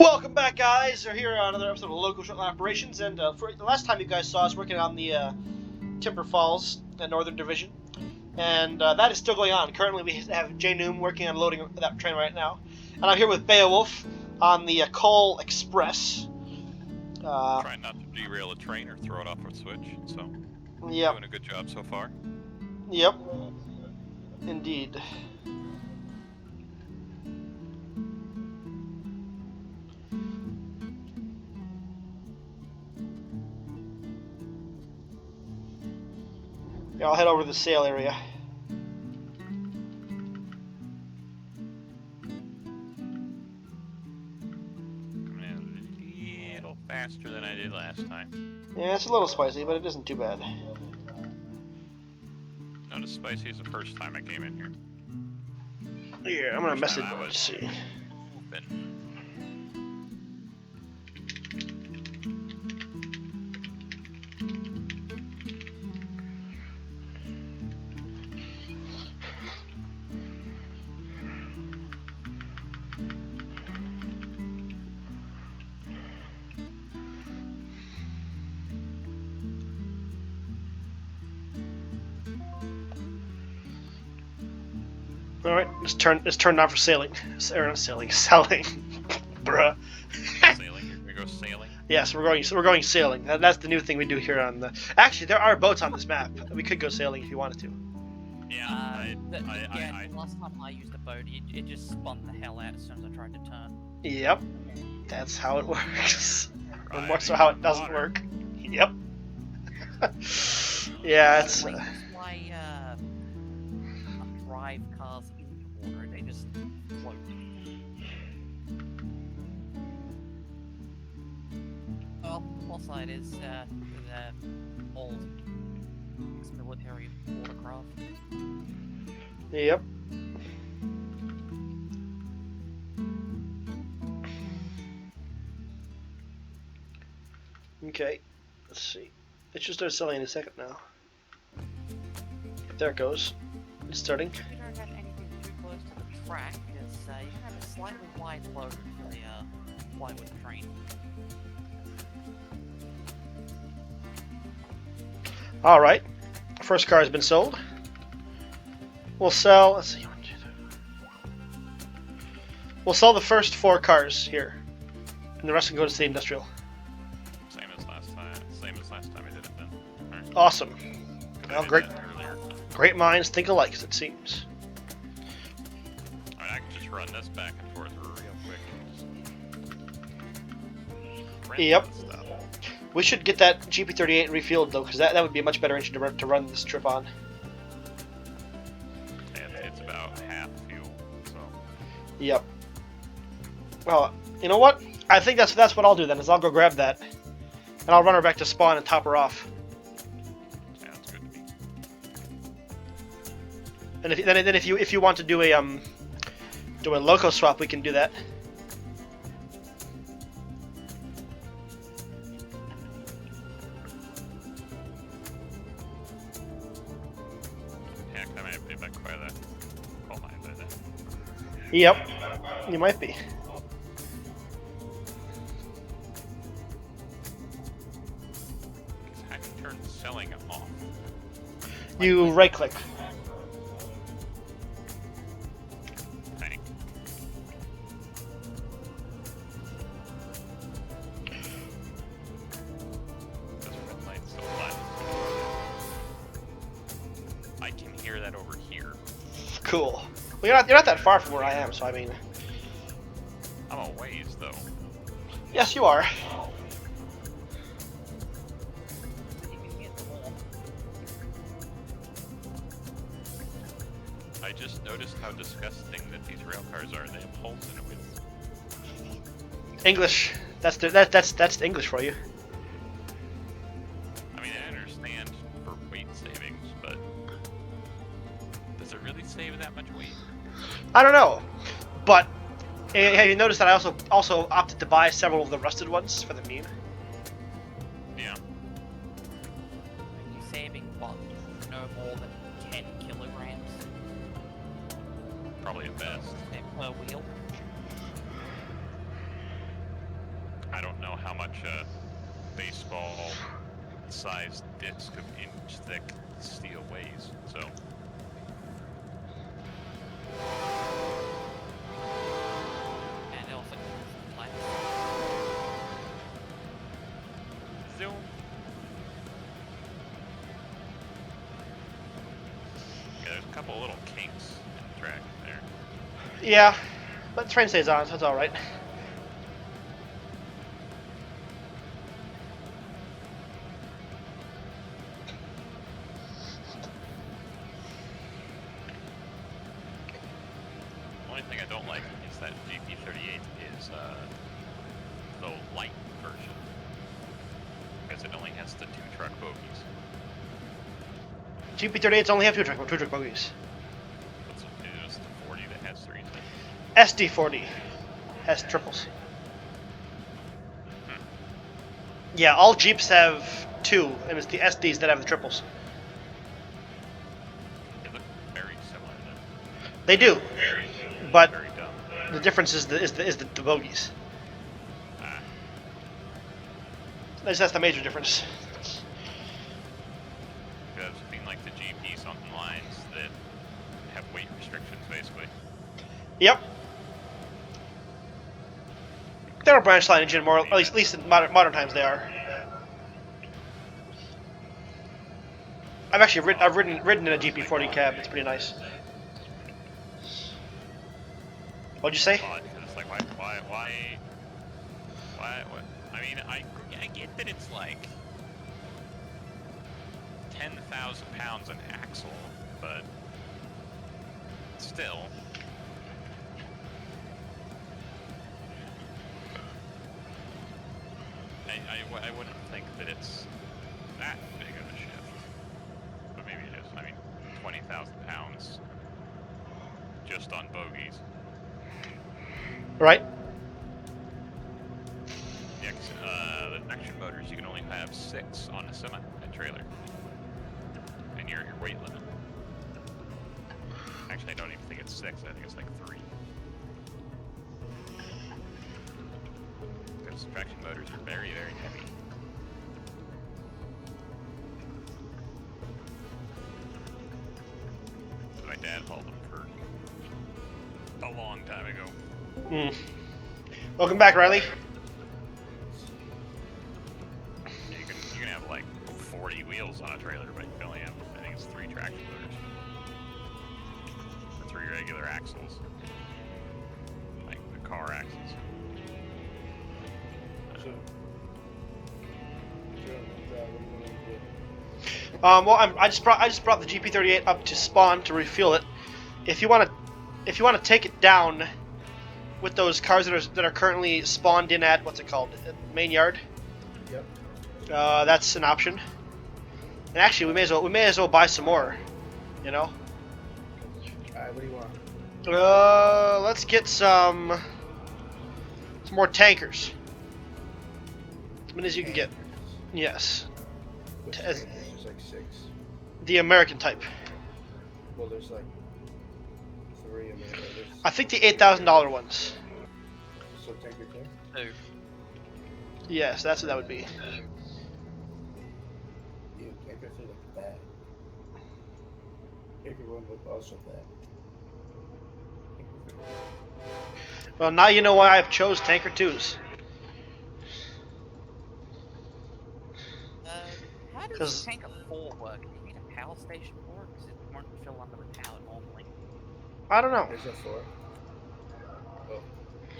Welcome back, guys. We're here on another episode of Loco Shortline Operations, and for the last time you guys saw us working on the Timber Falls, the Northern Division, and that is still going on. Currently, we have J Noom working on loading that train right now, and I'm here with Beowulf on the Coal Express. Trying not to derail a train or throw it off a switch, so yep. Doing a good job so far. Yep, indeed. Yeah, I'll head over to the sail area. Coming in a little faster than I did last time. Yeah, it's a little spicy, but it isn't too bad. Not as spicy as the first time I came in here. Yeah, I'm gonna message. Let's see. All right, let's turn on for sailing. Or not sailing, selling. Bruh. Sailing? You're gonna go sailing? Yes, we're going sailing. That's the new thing we do here on the. Actually, there are boats on this map. We could go sailing if you wanted to. Yeah, last time I used a boat, it just spun the hell out as soon as I tried to turn. Yep, that's how it works. And more so Driving how it doesn't water. work. Yep. Yeah, it's. That's why drive cars into water, they just float. Well, the plus side is the old ex-military watercraft. Yep. Okay, let's see. It should start selling in a second now. There it goes. It's starting. We don't have anything too close to the track because you can have a slightly wide load for the plywood train. All right, first car has been sold. We'll sell. Let's see. We'll sell the first 4 cars here, and the rest can go to the industrial. Same as last time. Same as last time I did it then. Right. Awesome. 'Cause I Well, did great. that earlier. Great minds think alike, as it seems. Alright, I can just run this back and forth real quick. Yep. Stuff. We should get that GP38 refueled though, because that would be a much better engine to run this trip on. And it's about half fuel, so. Yep. Well, you know what? I think that's what I'll do then. Is I'll go grab that, and I'll run her back to spawn and top her off. Sounds good to me. And if you want to do a loco swap, we can do that. Heck, I might be back by that coal mine by then. Yep. You might be. How do you turn selling off? You right click. Tank. This red light's so flat. I can hear that over here. Cool. Well, you're not that far from where I am, so I mean. I'm a ways though. Yes, you are. You can hit the wall. I just noticed how disgusting that these rail cars are. They have holes in it with. English. That's English for you. I mean, I understand for weight savings, but does it really save that much weight? I don't know, but have you noticed that I also opted to buy several of the rusted ones for the meme? Yeah. You're saving what? No more than 10 kilograms Probably at best. per wheel. much baseball-sized disc of inch-thick steel weighs. So. And it also like Zoom. Yeah, there's a couple little kinks in the track there. Yeah, but the train stays on, so it's all right. Only thing I don't like is that GP38 is the light version, because it only has the 2 truck bogies. GP38s only have two truck bogies. It's the 40 that has 3. SD40 has triples. Yeah, all Jeeps have 2, and it's the SDs that have the triples. They look very similar to them. They do, but Very dumb. the difference is the bogies. That's the major difference. Because I've seen like the GP something lines that have weight restrictions basically. Yep. They're a branch line engine, more at least in modern times they are. I've ridden in a GP40 cab. It's pretty nice. What'd you say? Odd, 'cause it's like why what? I mean, I get that it's like 10,000 pounds an axle, but still. I wouldn't think that it's that big of a shift, but maybe it is. I mean, 20,000 pounds just on bogies. Right. Yeah, 'cause, the traction motors, you can only have 6 on a semi-trailer, and your weight limit. Actually, I don't even think it's 6. I think it's like 3. Those traction motors are very, very heavy. My dad hauled them for a long time ago. Welcome back, Riley. You can have like 40 wheels on a trailer, but you can only have, I think it's 3 traction motors. Or 3 regular axles. Like the car axles. Well, I just brought the GP38 up to spawn to refuel it. If you want to take it down with those cars that are currently spawned in at what's it called, main yard. Yep. That's an option. And actually, we may as well buy some more. You know. Alright, what do you want? Let's get some more tankers. As many as you can get. Yes. Which As- tankers? There's like 6. The American type. Well, there's like 3 of them. I think the $8,000 ones. So tanker 2? 2. Yes, that's what that would be. Ew, tanker 3 looks bad. Tanker 1 looked also bad. Tanker 3. Well, now you know why I've chose tanker 2s. How does 'Cause- tanker 4 work? Do you need a power station for it? Because it won't fill under the power normally. I don't know. There's a 4. Oh.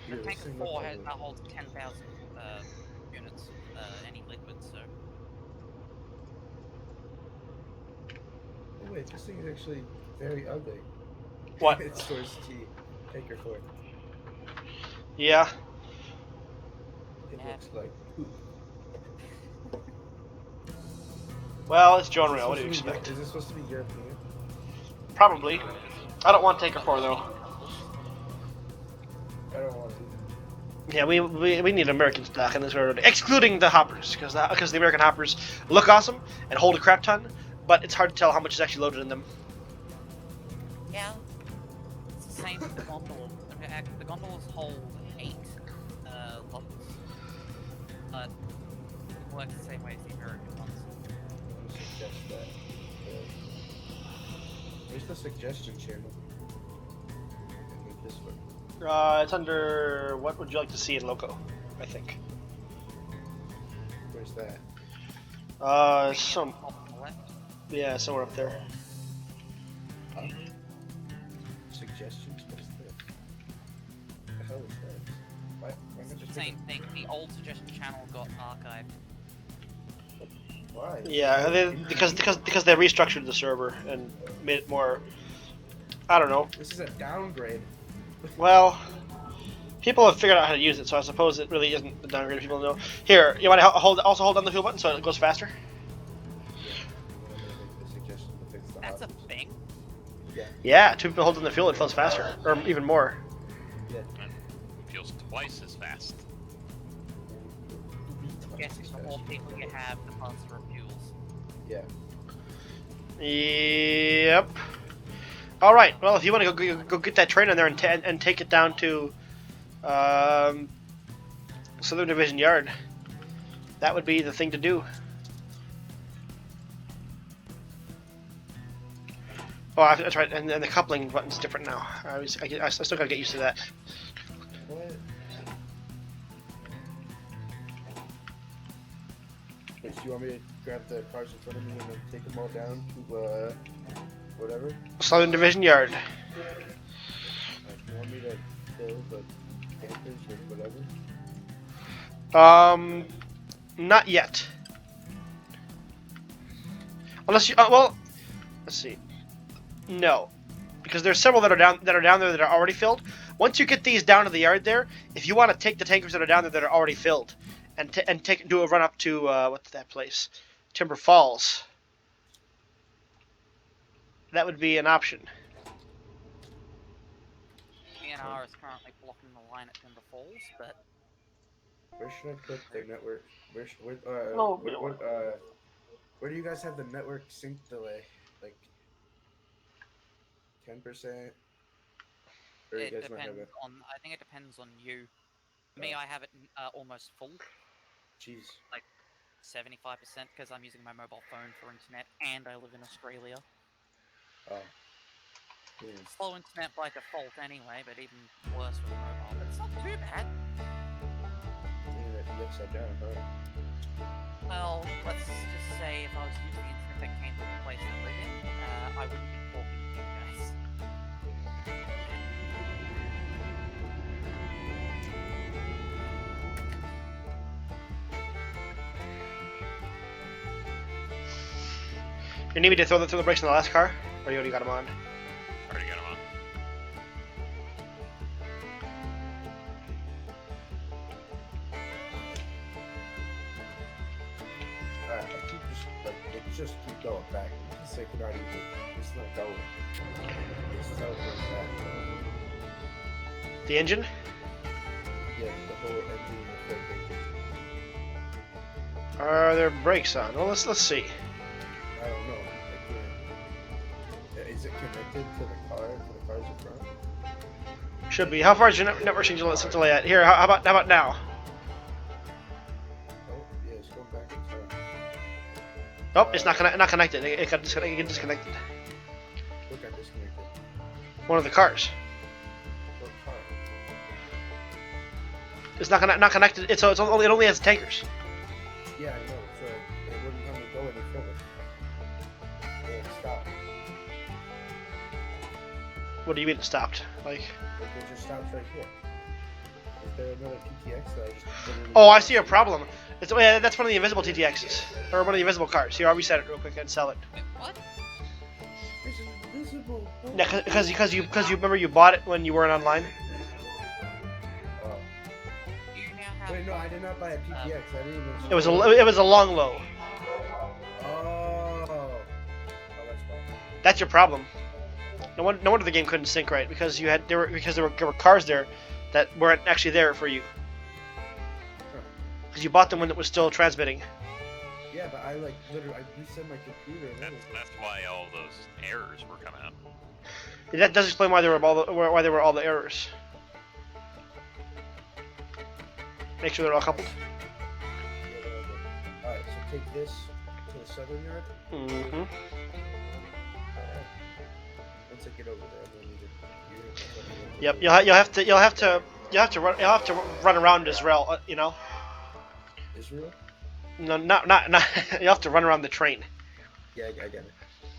The Ew, tanker this thing 4 looks has, ugly. holds 10,000 units any liquid, so... Oh wait, this thing is actually very ugly. What? It's Source T. Tanker 4. Yeah. It Yeah. looks like poop. Well, it's Joan Is this Rail. What do you supposed to be- expect? Is this supposed to be European? Probably. I don't want tanker 4 though. I don't want it. Yeah, we need American stock in this railroad, excluding the hoppers, because the American hoppers look awesome and hold a crap ton, but it's hard to tell how much is actually loaded in them. Yeah. It's the same with the gondolas. The gondolas hold 8 loads. but it works the same way as the American ones. Let me suggest that. Where's the suggestion channel? Make this one. It's under what would you like to see in Loco, I think. Where's that? Some, Top on the left. yeah, somewhere up there. Suggestions? What is that? What the hell is that? Why not just Same thing. The old suggestion channel got archived. Why? Yeah, because they restructured the server and made it more. I don't know. This is a downgrade. Well, people have figured out how to use it, so I suppose it really isn't a downgrade. People know. Here, you want to also hold down the fuel button so it goes faster? That's a thing. Yeah, 2 people holding the fuel, it feels faster, or even more. Yeah. Feels twice as fast. Guessing the more people you have, the faster it fuels. Yeah. Yep. All right. Well, if you want to go get that train in there and take it down to Southern Division Yard, that would be the thing to do. Oh, that's right. And the coupling button's different now. I still gotta get used to that. What? Wait, do you want me to grab the cars in front of me and then take them all down to, whatever? Southern Division Yard. Like, you want me to kill the campers or whatever? Not yet. Unless you, well, let's see. No, because there's several that are down there that are already filled. Once you get these down to the yard there, if you want to take the tankers that are down there that are already filled, and do a run up to what's that place, Timber Falls, that would be an option. PNR is currently blocking the line at Timber Falls, but Where should I put the network? Where do you guys have the network sync delay? Like 10%? Or you it guys not have depends it? on. I think it depends on you. Me, I have it almost full, Jeez. 75%, because I'm using my mobile phone for internet, and I live in Australia. Oh. Yeah. Slow internet by default anyway, but even worse with mobile. But it's not too bad. Internet be upside down, huh? Well, let's just say if I was using the internet that came from the place I live in, I wouldn't be talking to you guys. You need me to throw the brakes on the last car, or you already got them on? Already got him on. Alright, I keep just keep going back. It's like not even. It's not going. This is how it goes back. The engine? Yeah, the whole engine and the whole thing. Are there brakes on? Well, let's see. I don't know. I can't. Is it connected to the car? To the cars in front? Should be. How far is your network sync delay at? Here, how about now? Oh, yeah, it's going back in time. Oh, it's not connected. It got disconnected. Look, I disconnected. One of the cars. What car? It's not connected. It only has tankers. Yeah, I know. So it wouldn't let me go any further. It stopped. What do you mean it stopped? Like? Like it just stops right here. Is there another PTX that I just literally... Oh, I see your problem. Yeah, that's one of the invisible TTXs, or one of the invisible cars. Here, I'll reset it real quick and sell it. Wait, what? This is invisible. Oh. Yeah, because you remember you bought it when you weren't online. Oh. You now have. Wait, no, I did not buy a PTX. I didn't even... It was a long low. Oh. Oh, that's fine. That's your problem. No wonder the game couldn't sync right, because there were cars there that weren't actually there for you. Because you bought them when it was still transmitting. Yeah, but I literally reset my computer. And That's why all those errors were coming up. That does explain why there were all the errors. Make sure they're all coupled. take this to the southern yard? Mm-hmm. Once I get over there, I'm gonna need it. Yep. You'll have to run around Israel. You know. Israel? No, not. You have to run around the train. Yeah, I get it.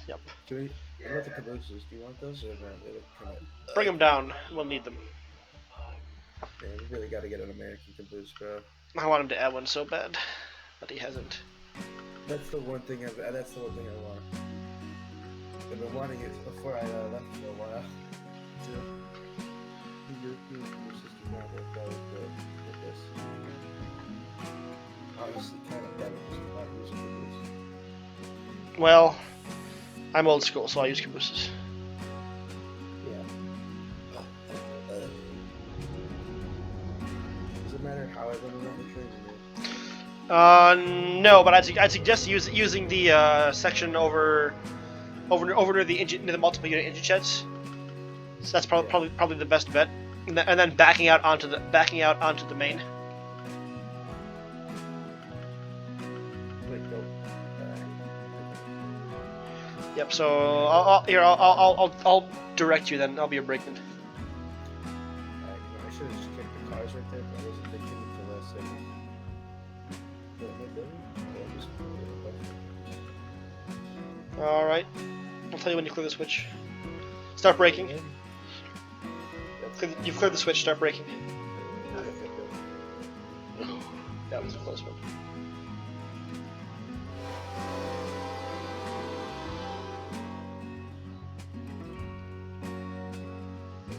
Yep. Can we? What about the cabooses? Do you want those or not? They look kind of. Bring them down. We'll need them. Man, we really got to get an American caboose, bro. I want him to add one so bad, but he hasn't. That's the one thing I want. I've been wanting it before I left for a while. So, your sister now will go with this. Honestly, kind of better just not using caboose. Well, I'm old school, so I use cabooses. Yeah. Does it matter how I run around the train? No, but I'd suggest using the section over near the multiple unit engine sheds. So that's probably the best bet, and then backing out onto the main. Wait, go. Yep. So I'll direct you then. I'll be your brakeman. I should have just kicked the cars right there, but I wasn't thinking until last second. All right. I'll tell you when you clear the switch. Start braking. You've cleared the switch. Start braking. That was a close one.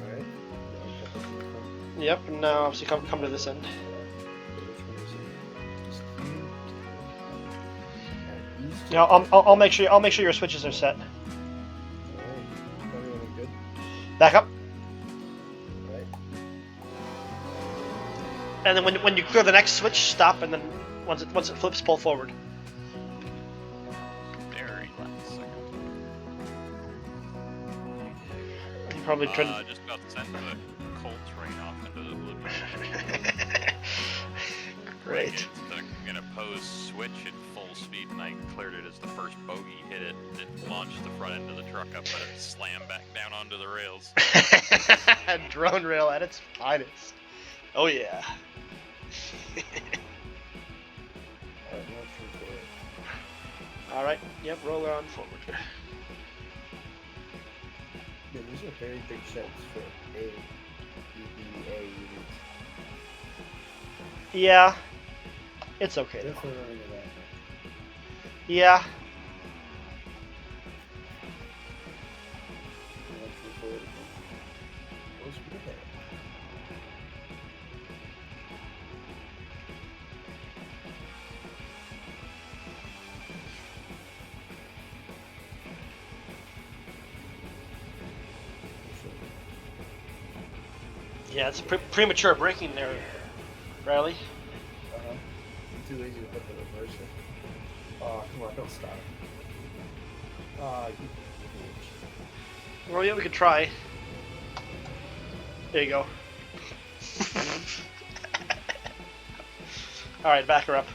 Alright. Yep. And now obviously come to this end. Yeah, I'll make sure your switches are set. Good. Back up. Alright. And then when you clear the next switch, stop, and then once it flips, pull forward. Very last second. You probably turned. Just about sent the coal train off into the oblivion. Great. It's an opposed switch at full speed, and I cleared it as the first bogey hit it. It launched the front end of the truck up, but it slammed back down onto the rails. Drone rail at its finest. Oh yeah. All right. Yep. Roll on forward. Yeah, these are very big sheds for a UBA units. Yeah. It's okay though. Definitely running it out. Yeah. Yeah, it's premature braking there, Riley. I'm too lazy to put the reverse in. Oh, come on, don't stop. You bitch. Well, yeah, we could try. There you go. All right, back her up.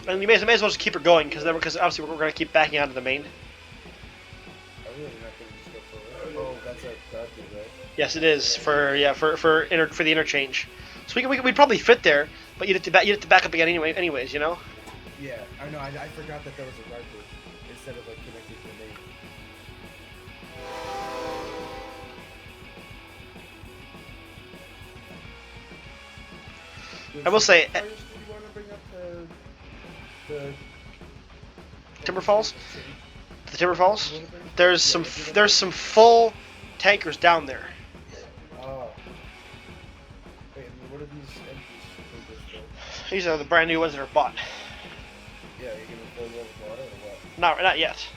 And you may as well just keep her going, because obviously we're going to keep backing out of the main. I'm really not going to just go for it. Oh, that's a garbage, right? Yes, it is for the interchange. So we'd probably fit there, but you'd have to back up again anyways, you know. Yeah, I know. I forgot that there was a rifle instead of like connected to the main. I will say, Do you want to bring up the Timber Falls. The Timber Falls. There's some full tankers down there. Oh. Wait, what are these empties? These are the brand new ones that are bought. Yeah, you're gonna fill them with water or what? Not yet.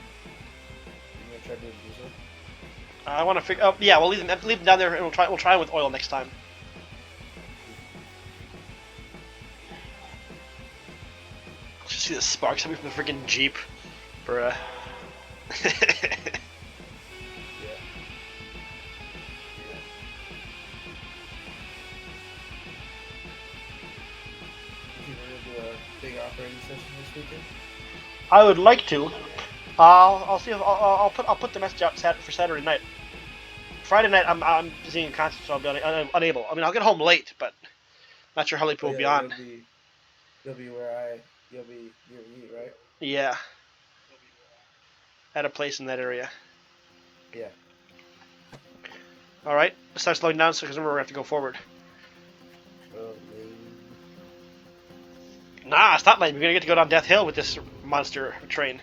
You're gonna try doing diesel? I want to figure. Oh, yeah, we'll leave them down there, and we'll try with oil next time. Just see the sparks coming from the freaking Jeep, bruh. Yeah. You're gonna do a big operating weekend? I would like to. I'll see if I'll put the message out for Saturday night. Friday night I'm seeing a concert, so I'll be unable. I mean, I'll get home late, but not sure how late people will be on. You'll be near me, right? Yeah, at a place in that area. Yeah. All right, let's start slowing down, so because remember we have to go forward. Oh, Nah, stop, man. We're gonna get to go down Death Hill with this monster train.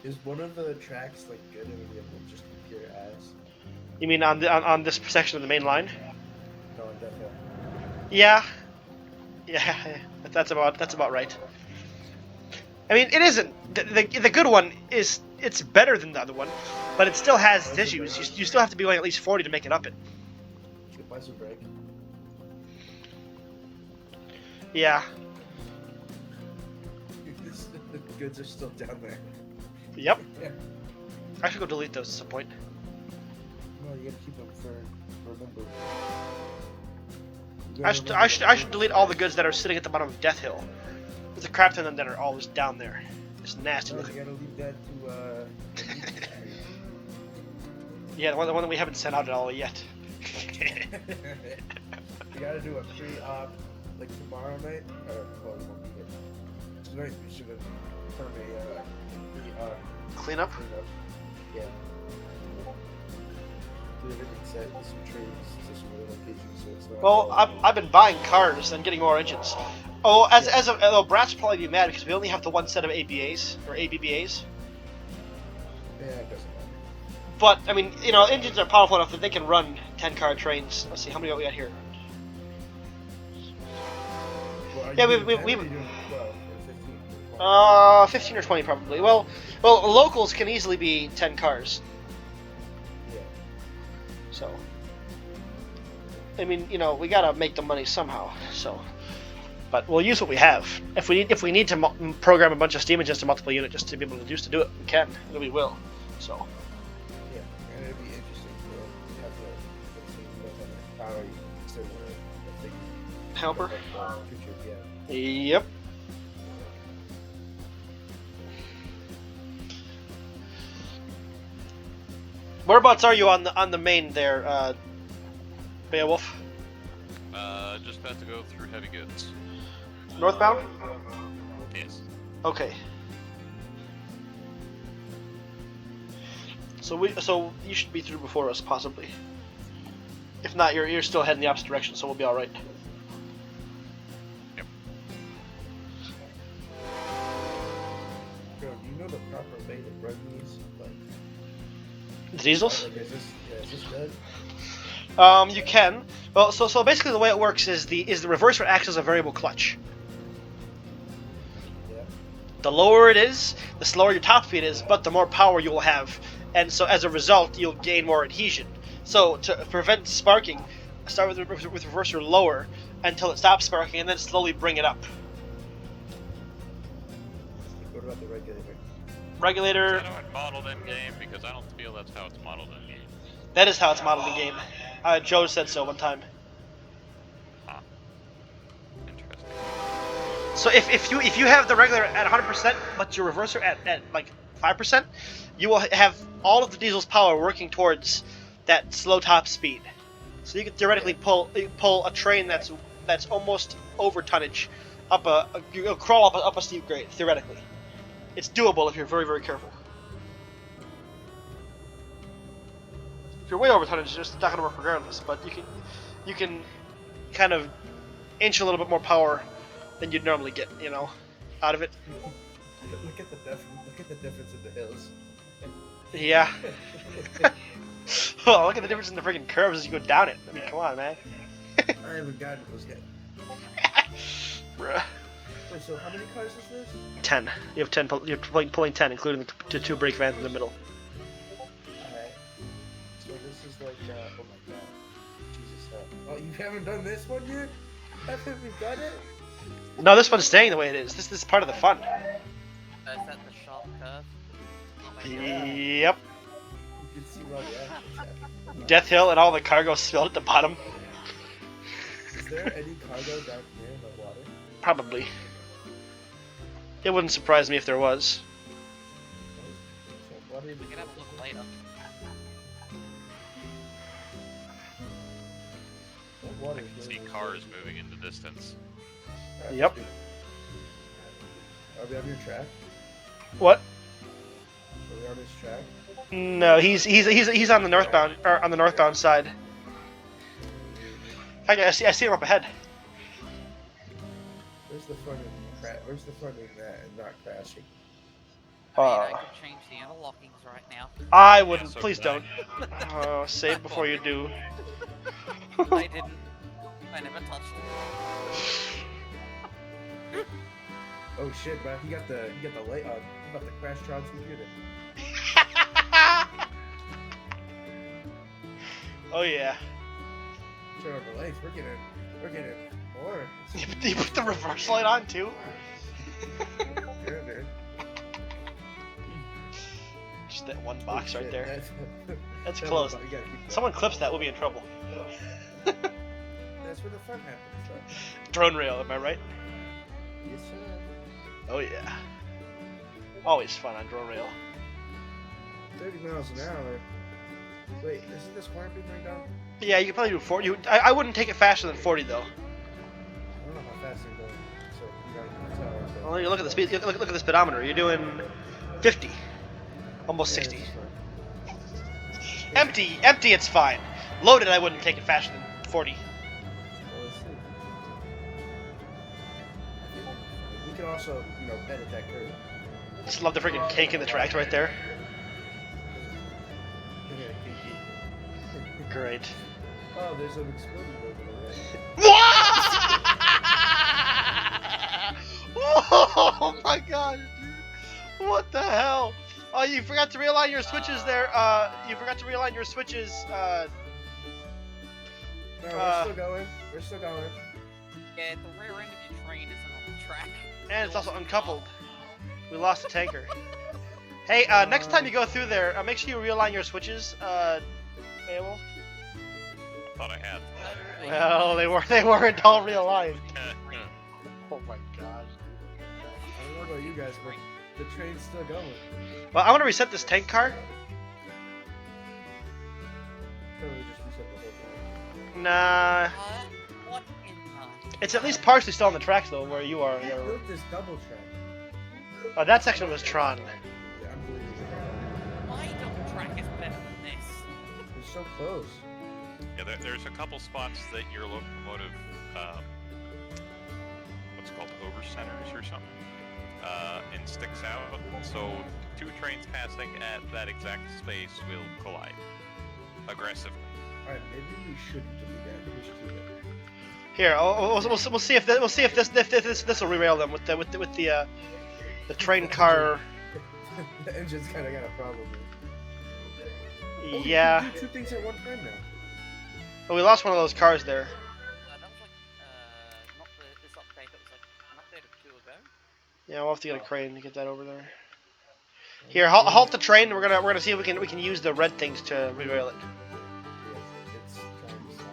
is one of the tracks like good and we have just pure ass? You mean on this section of the main line? No, on Death Hill. Yeah, that's about right. I mean, it isn't the good one is it's better than the other one, but it still has its issues. You still have to be going at least 40 to make it up it. Should buy some brake. Yeah. The goods are still down there. Yep. Yeah. I should go delete those at some point. No, you gotta keep them for remember. I should delete all the goods that are sitting at the bottom of Death Hill. There's a crap ton of them that are always down there. It's nasty No, you looking. gotta leave that to Yeah, the one that we haven't sent out at all yet. You gotta do a pre-op like tomorrow night, or well, you won't be here. Tonight we should have done a pre-op. Clean up. Yeah. Do everything set, some trees, to some other locations, so it's not. Well, I've been buying cars and getting more engines. Oh, although Brat's will probably be mad because we only have the one set of ABAs or ABBAs. Yeah, it doesn't matter. But I mean, you know, engines are powerful enough that they can run 10-car trains. Let's see, how many we got here? Well, are Yeah, you we- doing 10 we- or are you doing 12 or 15? 15 or 20 probably. Well, locals can easily be 10 cars. Yeah. So, I mean, you know, we gotta make the money somehow. So, but we'll use what we have. If we need to program a bunch of steam engines to multiple unit just to be able to do it, we can, and we will. So, Yeah, and it'd be interesting to have the power instead of a big helper. future, yeah. Yep. Whereabouts are you on the main there, Beowulf? Just have to go through heavy goods. Northbound? Yes. Okay. So you should be through before us, possibly. If not, you're still heading the opposite direction, so we'll be all right. Yep. Bro, do you know the proper way to run these? Like, The diesels? like is this good? You can. Well, so basically the way it works is the reverser acts as a variable clutch. Yeah. The lower it is, the slower your top speed is, but the more power you will have, and so as a result, you'll gain more adhesion. So to prevent sparking, start with reverser lower until it stops sparking, and then slowly bring it up. What about the regulator? Regulator. Is that how it's modeled in game? Because I don't feel that's how it's modeled in game. That is how it's modeled in game. Joe said so one time. Huh. Interesting. So if you have the regulator at 100%, but your reverser at like 5%, you will have all of the diesel's power working towards that slow top speed. So you could theoretically pull a train that's almost over tonnage you'll crawl up a steep grade theoretically. It's doable if you're very, very careful. If you're way over tonnage, it's just not going to work regardless. But you can kind of inch a little bit more power than you'd normally get, you know, out of it. Look at the difference in the hills. Yeah. Oh, look at the difference in the freaking curves as you go down it. I mean, come on, man. I haven't gotten those yet. Bruh. Wait, so how many cars is this? 10. You have 10. You're pulling 10, including the two brake vans in the middle. Alright. So this is like, oh my god. Jesus hell. Oh, you haven't done this one yet? Haven't we done it? No, this one's staying the way it is. This is part of the fun. Is that the sharp curve? Oh my god. Yep. You can see where the action's happening. Death Hill and all the cargo spilled at the bottom. Is there any cargo down here in the water? Probably. It wouldn't surprise me if there was. What We can have a look later. water I can see cars moving in the distance. Yep. Are we on your track? What? Are we on his track? No, he's on the northbound or on the northbound side. In fact, I see him up ahead. Where's the fun in that and not crashing? I mean, I could change the interlockings right now. I wouldn't. so Please could I. don't. Save before you do. I didn't. I never touched it. Oh shit, man! He got the light on. I'm about to crash Tron's computer. Oh yeah. Turn on the lights. We're getting more. You put the reverse light on too. Yeah, man. Just that one box Oh, right shit, there. That's that close. one box, you gotta keep Someone clips that, we'll be in trouble. that. That's where the fun happens. So. Drone rail, am I right? Yes, sir. Oh yeah. Always fun on drone rail. 30 miles an hour. Wait, isn't this corner being right now? Yeah, you can probably do 40. I wouldn't take it faster than 40 though. I don't know how fast they're going. So you gotta tell. So. Well, you look at the speed. Look at the speedometer. You're doing 50, almost Yeah, 60. this is fine. Empty, it's fine. Loaded, I wouldn't take it faster than 40. Well, let's see. We can also, edit that curve. Just love the freaking cake in the tracks right there. Yeah, kinky. Great. Oh, there's an exploding over there. Oh my god, dude. What the hell? Oh, you forgot to realign your switches there. You forgot to realign your switches. No, we're still going. We're still going. Yeah, the rear end of your train isn't on the track. And it's also uncoupled. We lost a tanker. Hey, next time you go through there, make sure you realign your switches, Beowulf. Thought I had. Well, they weren't all realigned. Oh my gosh. I don't know about you guys, but the train's still going. Well, I want to reset this tank car. Probably just reset the whole thing. Nah, What in the... it's at least partially still on the tracks though, where you are. Who built this double track? Oh, that section was Tron. Yeah, I'm believing it. My double track is better than this. It's so close. Yeah, there's a couple spots that your locomotive, what's it called, over centers or something, and sticks out. So two trains passing at that exact space will collide aggressively. Alright, maybe we shouldn't do that. We should do that. Here, we'll see if this will derail them with the train car. The engine's kind of got a problem here. Oh, Yeah. You can do two things at one time now. Oh, we lost one of those cars there. That was like, not this update, that was like an update of 2 ago. Yeah, we'll have to get a crane to get that over there. Here, halt the train. We're gonna see if we can use the red things to derail it. Yeah, it's trying to stop.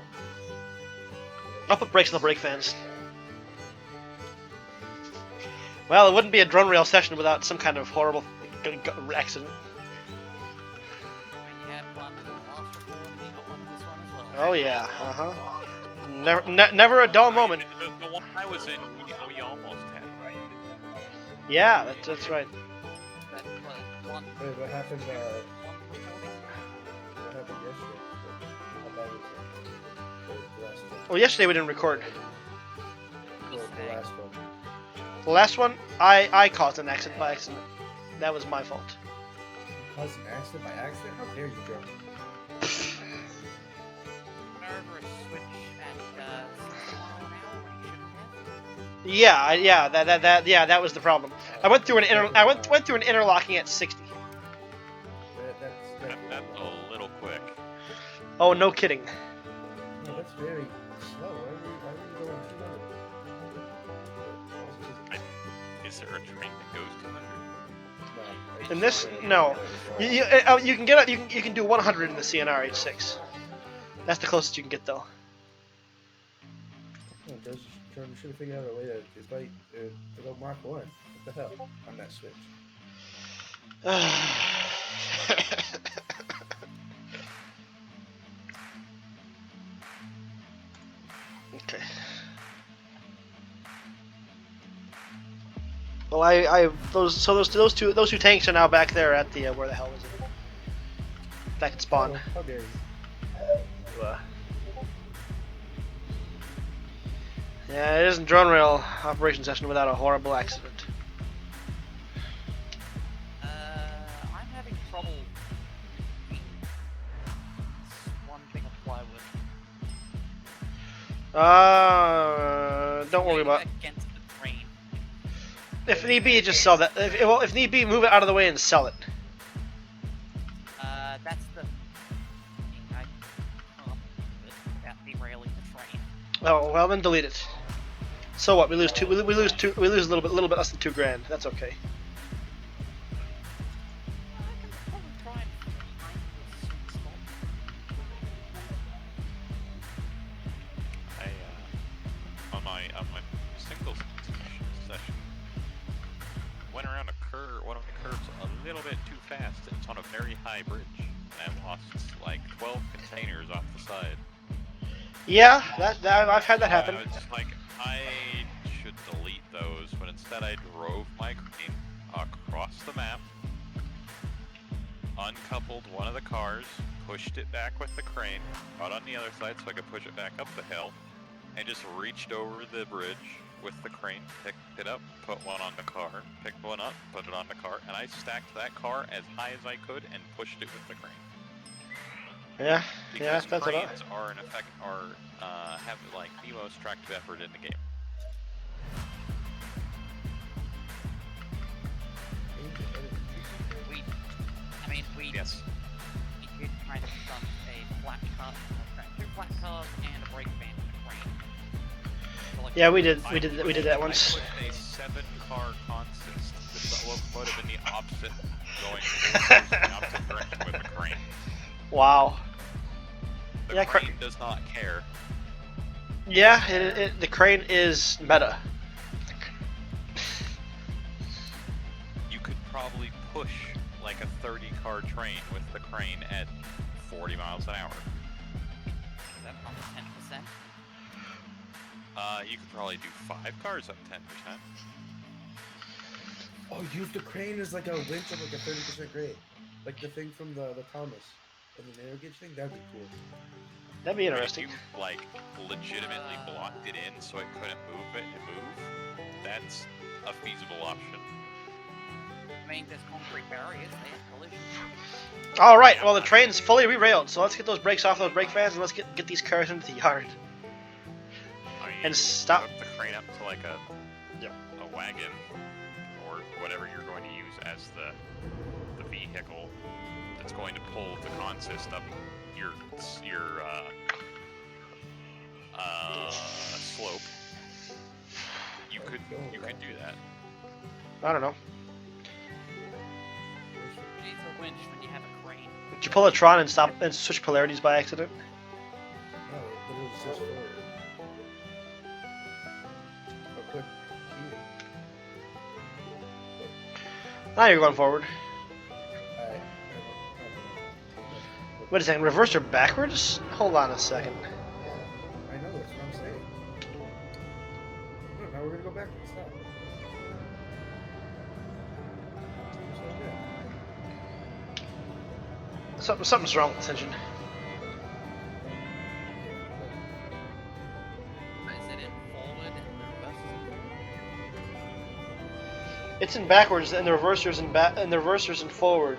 I'll put brakes on the brake fans. Well, it wouldn't be a drone rail session without some kind of horrible accident. I mean, you had one in the last report, and you got one in this one as well. Oh yeah, never a dull moment. The one I was in, we almost had, right? Yeah, that's right. That was one, Wait, what happened? one recording. What happened yesterday? How bad was it? The last one. Well, yesterday we didn't record. The last one. The last one, I caused an accident by accident. That was my fault. Caused an accident by accident? How dare you, Joe? Went over a switch at 60 mile an hour when you shouldn't have. Yeah, that was the problem. I went through an interlocking at 60. That's a little quick. Oh, no kidding. No, that's very slow. Why are we going too low? Is there a train that goes 200? No, In this, no. You can get you can do 100 in the CNR H6. That's the closest you can get though. We should have figured out a way to go Mark 1. the hell on that switch? Okay. Well, I those two tanks are now back there at the where the hell was it? Back at spawn. Oh, how dare you? Yeah, it isn't drone rail operation session without a horrible accident. I'm having trouble with one thing of plywood. Don't worry about. Against the train. If need be, just sell that. If need be, move it out of the way and sell it. That's the thing. I can't move it without derailing the train. Oh well, then delete it. So what? We lose two. We lose two. We lose a little bit less than $2,000. That's okay. I can probably try and find this spot. On my singles session, went around one of the curves a little bit too fast. It's on a very high bridge, and I lost like 12 containers off the side. Yeah, that I've had that happen. It's like I should delete those, but instead I drove my crane across the map, uncoupled one of the cars, pushed it back with the crane, got on the other side so I could push it back up the hill, and just reached over the bridge with the crane, picked it up, put one on the car, picked one up, put it on the car, and I stacked that car as high as I could and pushed it with the crane. Yeah, Because that's cranes about. have like the most tractive effort in the game. We Yes. did kind of dump a flat car, two flat cars and a brake van in the crane. So, like, Yeah, we did that I once. put a 7-car consist with the locomotive in the opposite direction with the crane. Wow. The Yeah, crane does not care. Yeah, the crane is meta. You could probably push like a 30-car train with the crane at 40 miles an hour. Is that on 10%? You could probably do 5 cars up 10%. Oh, use the crane as like a winch of like a 30% grade, like the thing from the Thomas and the narrow gauge thing. That'd be cool. That'd be If interesting. you like legitimately blocked it in so it couldn't move, that's a feasible option. I mean, there's concrete barriers, they have collision. All right. Well, the train's fully re-railed, so let's get those brakes off those brake fans and let's get these cars into the yard. I mean, And stop. hook the crane up to like a wagon or whatever you're going to use as the vehicle that's going to pull the consist up your slope. You could do that. I don't know. You need a winch when you have a crane. Did you pull a Tron and stop and switch polarities by accident? No, but it was just forward. Or click Q. Now you're going forward. Alright. Wait a second. Reverse or backwards? Hold on a second. I know, that's what I'm saying. No, now we're gonna go backwards. Stop. So good. Something's wrong with this engine. Is it in forward and the reverse is in forward? It's in backwards and the reverser's in forward.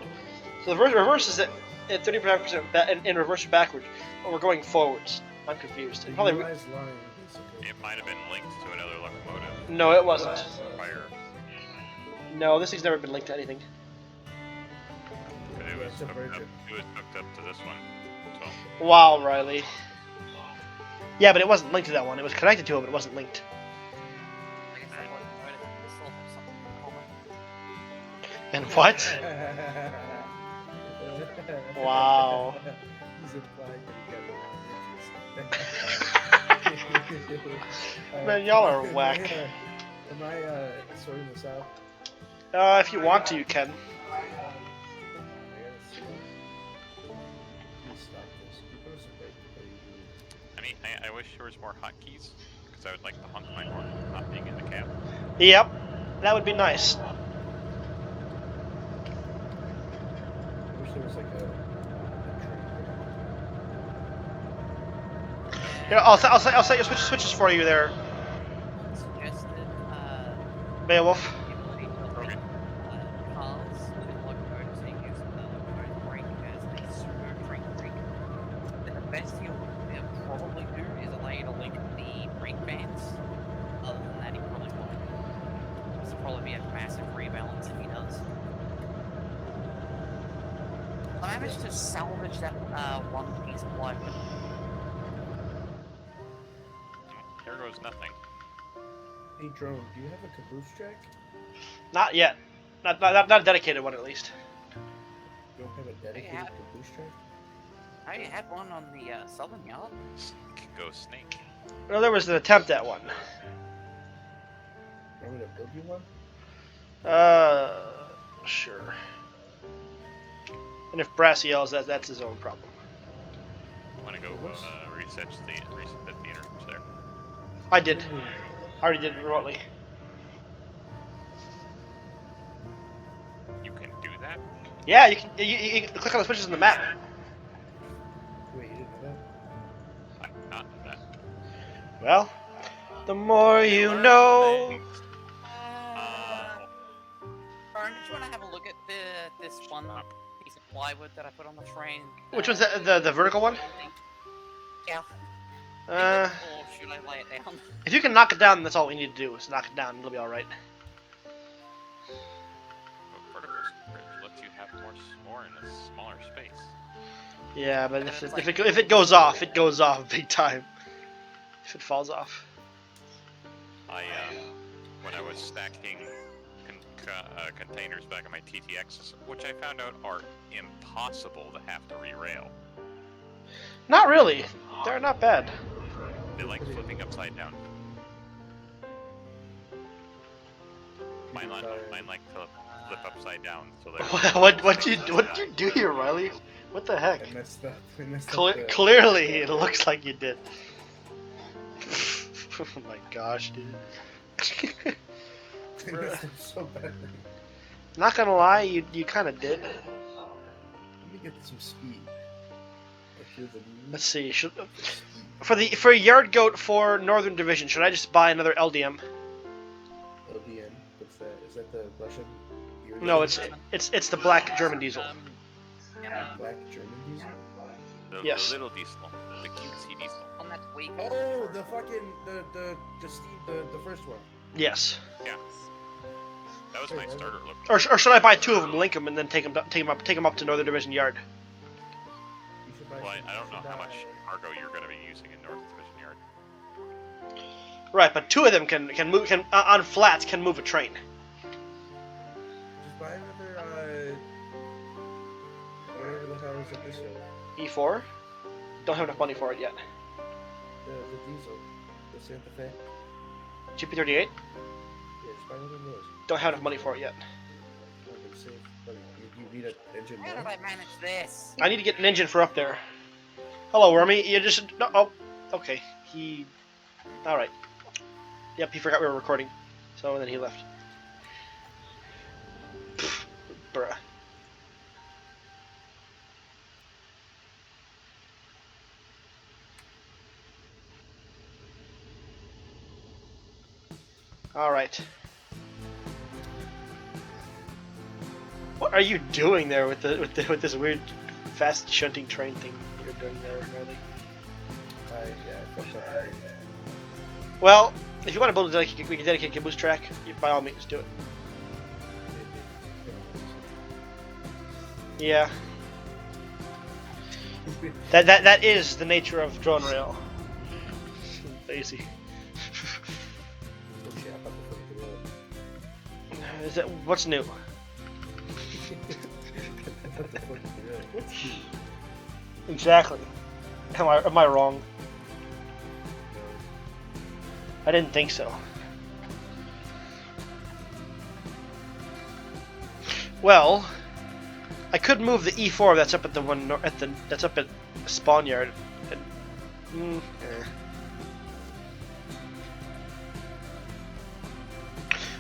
So the reverse is at 35% in reverse or backward, but we're going forwards. I'm confused. The Probably. UI's line is okay. It might have been linked to another locomotive. No, it wasn't. Prior. No, this thing's never been linked to anything. It was That's a hooked up. virgin. It was hooked up to this one. So Wow, Riley. Yeah, but it wasn't linked to that one. It was connected to it, but it wasn't linked. Like I said, they still have something in common. And what? Wow. He's implying that Man, y'all are whack. Am I sorting this out? If you want to, you can. I gotta see. Please stop this. People are so great to play you. I mean, I wish there was more hotkeys, because I would like to honk my horn not being in the cab. Yep, that would be nice. I wish there was like a Here, I'll set your switches for you there, Suggested Beowulf. the ability to link cars with locomotives and use the locomotive brake as a pseudo train brake. Then the best he'll probably do is allow you to link the brake bands. Other than that, he probably won't. This will probably be a massive rebalance if he does. I managed to salvage that one piece of plywood. Here goes nothing. Hey drone, do you have a caboose track? Not yet. Not a dedicated one, at least. You don't have a dedicated have- caboose track? I had one on the southern yard. Can go snake. Well, there was an attempt at one. Want me to build you one? Sure. And if Brass yells, that's his own problem. I want to go reset the interface there. I did. I already did it remotely. You can do that? Yeah, you can. You can click on the switches in the map. Wait, you didn't know that? I did not know that. Well, the more you know. Baron, did you want to have a look at this one piece of plywood that I put on the train? Which one's the vertical one? Yeah. Uh, Or should I lay it down? if you can knock it down, that's all we need to do is knock it down. It'll be all right. Vertical bridge lets you have more in a smaller space. Yeah, but if it goes off, it goes off big time. If it falls off. When I was stacking containers back in my TTXs, which I found out are impossible to have to re-rail. Not really. They're not bad. They like flipping upside down. Mine like to flip upside down, so they're... what you do here, Riley? What the heck? I messed up. I messed up the- Clearly, it looks like you did. Oh my gosh, dude. I messed up so badly. Not gonna lie, you kind of did. Let me get some speed. Like, here's the Let's see. speed. For a yard goat for Northern Division, should I just buy another LDM? LDN. What's that? Is that the Russian? beer No, diesel? it's the black German diesel. Black German diesel. Yes. The little diesel, the cutesy diesel. On that week. Oh, the fucking the first one. Yes. Yeah. That was my starter look. Or should I buy two of them, link them, and then take them up to Northern Division yard? You should buy Well, some- I don't you know should how buy- much cargo you're going to be using in North Division Yard. Right, but two of them can move on flats can move a train. Just buy another whatever the hell is it this year? E4. Don't have enough money for it yet. The diesel, the Santa Fe. GP38. Yeah, just buy another of those. Don't have enough money for it yet. Oh, but save. But you need an engine. How now? did I manage this? I need to get an engine for up there. Hello, Wormy. You just no. Oh, okay. He. All right. Yep, he forgot we were recording, so then he left. Pfft, bruh. All right. What are you doing there with this weird fast shunting train thing you're doing there, Riley? Yeah, I fucked up. Well, if you want to build a dedicated caboose track, by all means do it. Yeah, that is the nature of drone rail. Lazy. Oh, shit, I'm about to fuck it up. Is that what's new? I'm about to fuck it up. What's new? Exactly. Am I wrong? I didn't think so. Well, I could move the E4 that's up at the one that's up at Spawn Yard.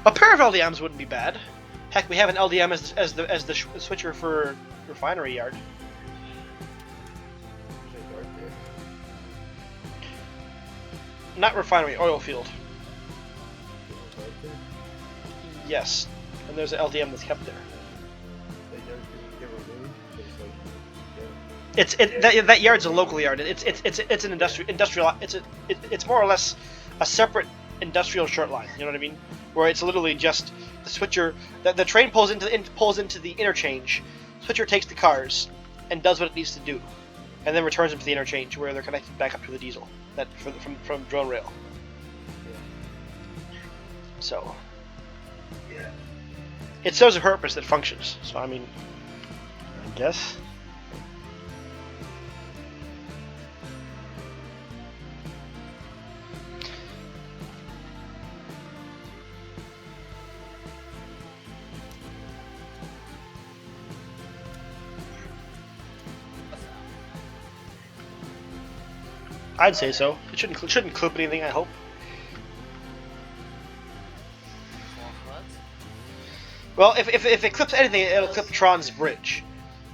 A pair of LDMs wouldn't be bad. Heck, we have an LDM as the switcher for Refinery Yard. Not refinery, oil field. Yes, and there's an LDM that's kept there. That yard's a local yard. It's an industrial. It's more or less a separate industrial short line. You know what I mean? Where it's literally just the switcher. The train pulls into the interchange. Switcher takes the cars and does what it needs to do, and then returns them to the interchange where they're connected back up to the diesel that from drone rail. So it serves a purpose that functions. So I mean, I guess. I'd say so. It shouldn't clip anything, I hope. Well, if it clips anything, it'll clip Tron's bridge,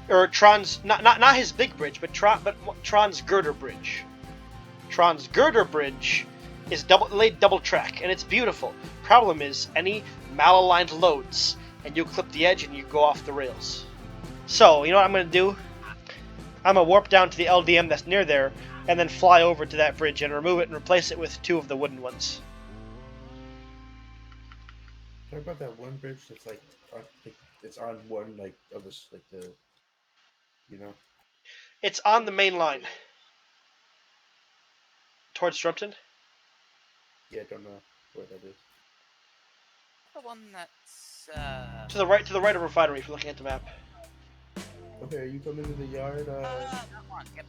or Tron's not his big bridge, but Tron's girder bridge. Tron's girder bridge is laid double track, and it's beautiful. Problem is, any malaligned loads, and you clip the edge and you go off the rails. So you know what I'm gonna do? I'm gonna warp down to the LDM that's near there, and then fly over to that bridge and remove it and replace it with 2 of the wooden ones. Talk about that one bridge that's like it's on one of this the, you know. It's on the main line towards Strumpton. Yeah, I don't know where that is. The one that's to the right of Refinery if you're looking at the map. Okay, are you coming to the yard? that one. Yep,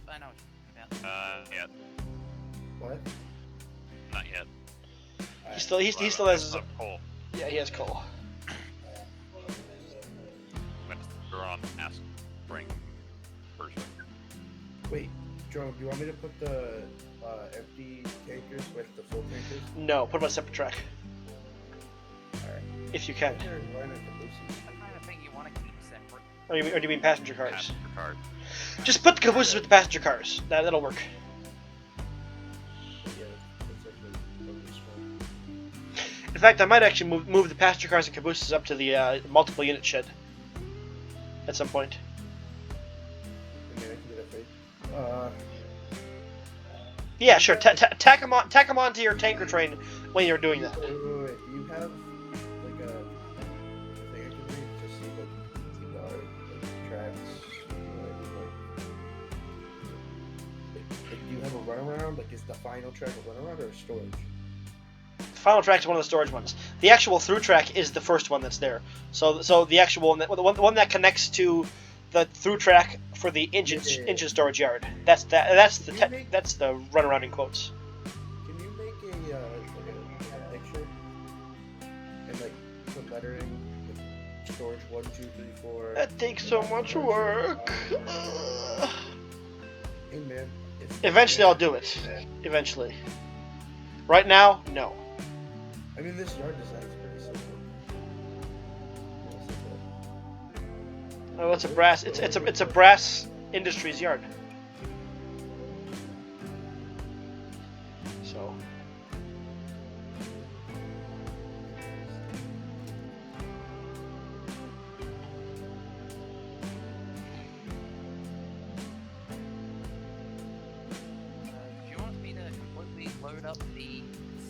I know what you're talking about. Yet. What? Not yet. He still has his. Coal. Yeah, he has coal. We're on acid spring version. Wait, Joe, do you want me to put the empty tankers with the full tankers? No, put him on a separate track. Alright. If you can. What kind of thing you want to keep separate? Or do you mean passenger cars? Passenger cars. Just put the cabooses with the passenger cars. That'll work. Yeah, that's actually useful. In fact, I might actually move the passenger cars and cabooses up to the multiple unit shed at some point. I mean, I can do that for you. Yeah, sure. Tack them onto your tanker train when you're doing that. Wait. Do you have like a thing I can read to see the tracks? Do you have a runaround? Like, is the final track a runaround or a storage? Final track is one of the storage ones. The actual through track is the first one that's there. So the actual one that connects to the through track for the engine storage yard. That's the runaround in quotes. Can you make a picture and like put lettering, like storage 1, 2, 3, 4? That takes so much work. Hey man. Eventually, I'll do it. Eventually. Right now, no. I mean, this yard design is pretty simple. Oh, it's a brass. It's a brass industries yard. So. Do you want me to completely load up the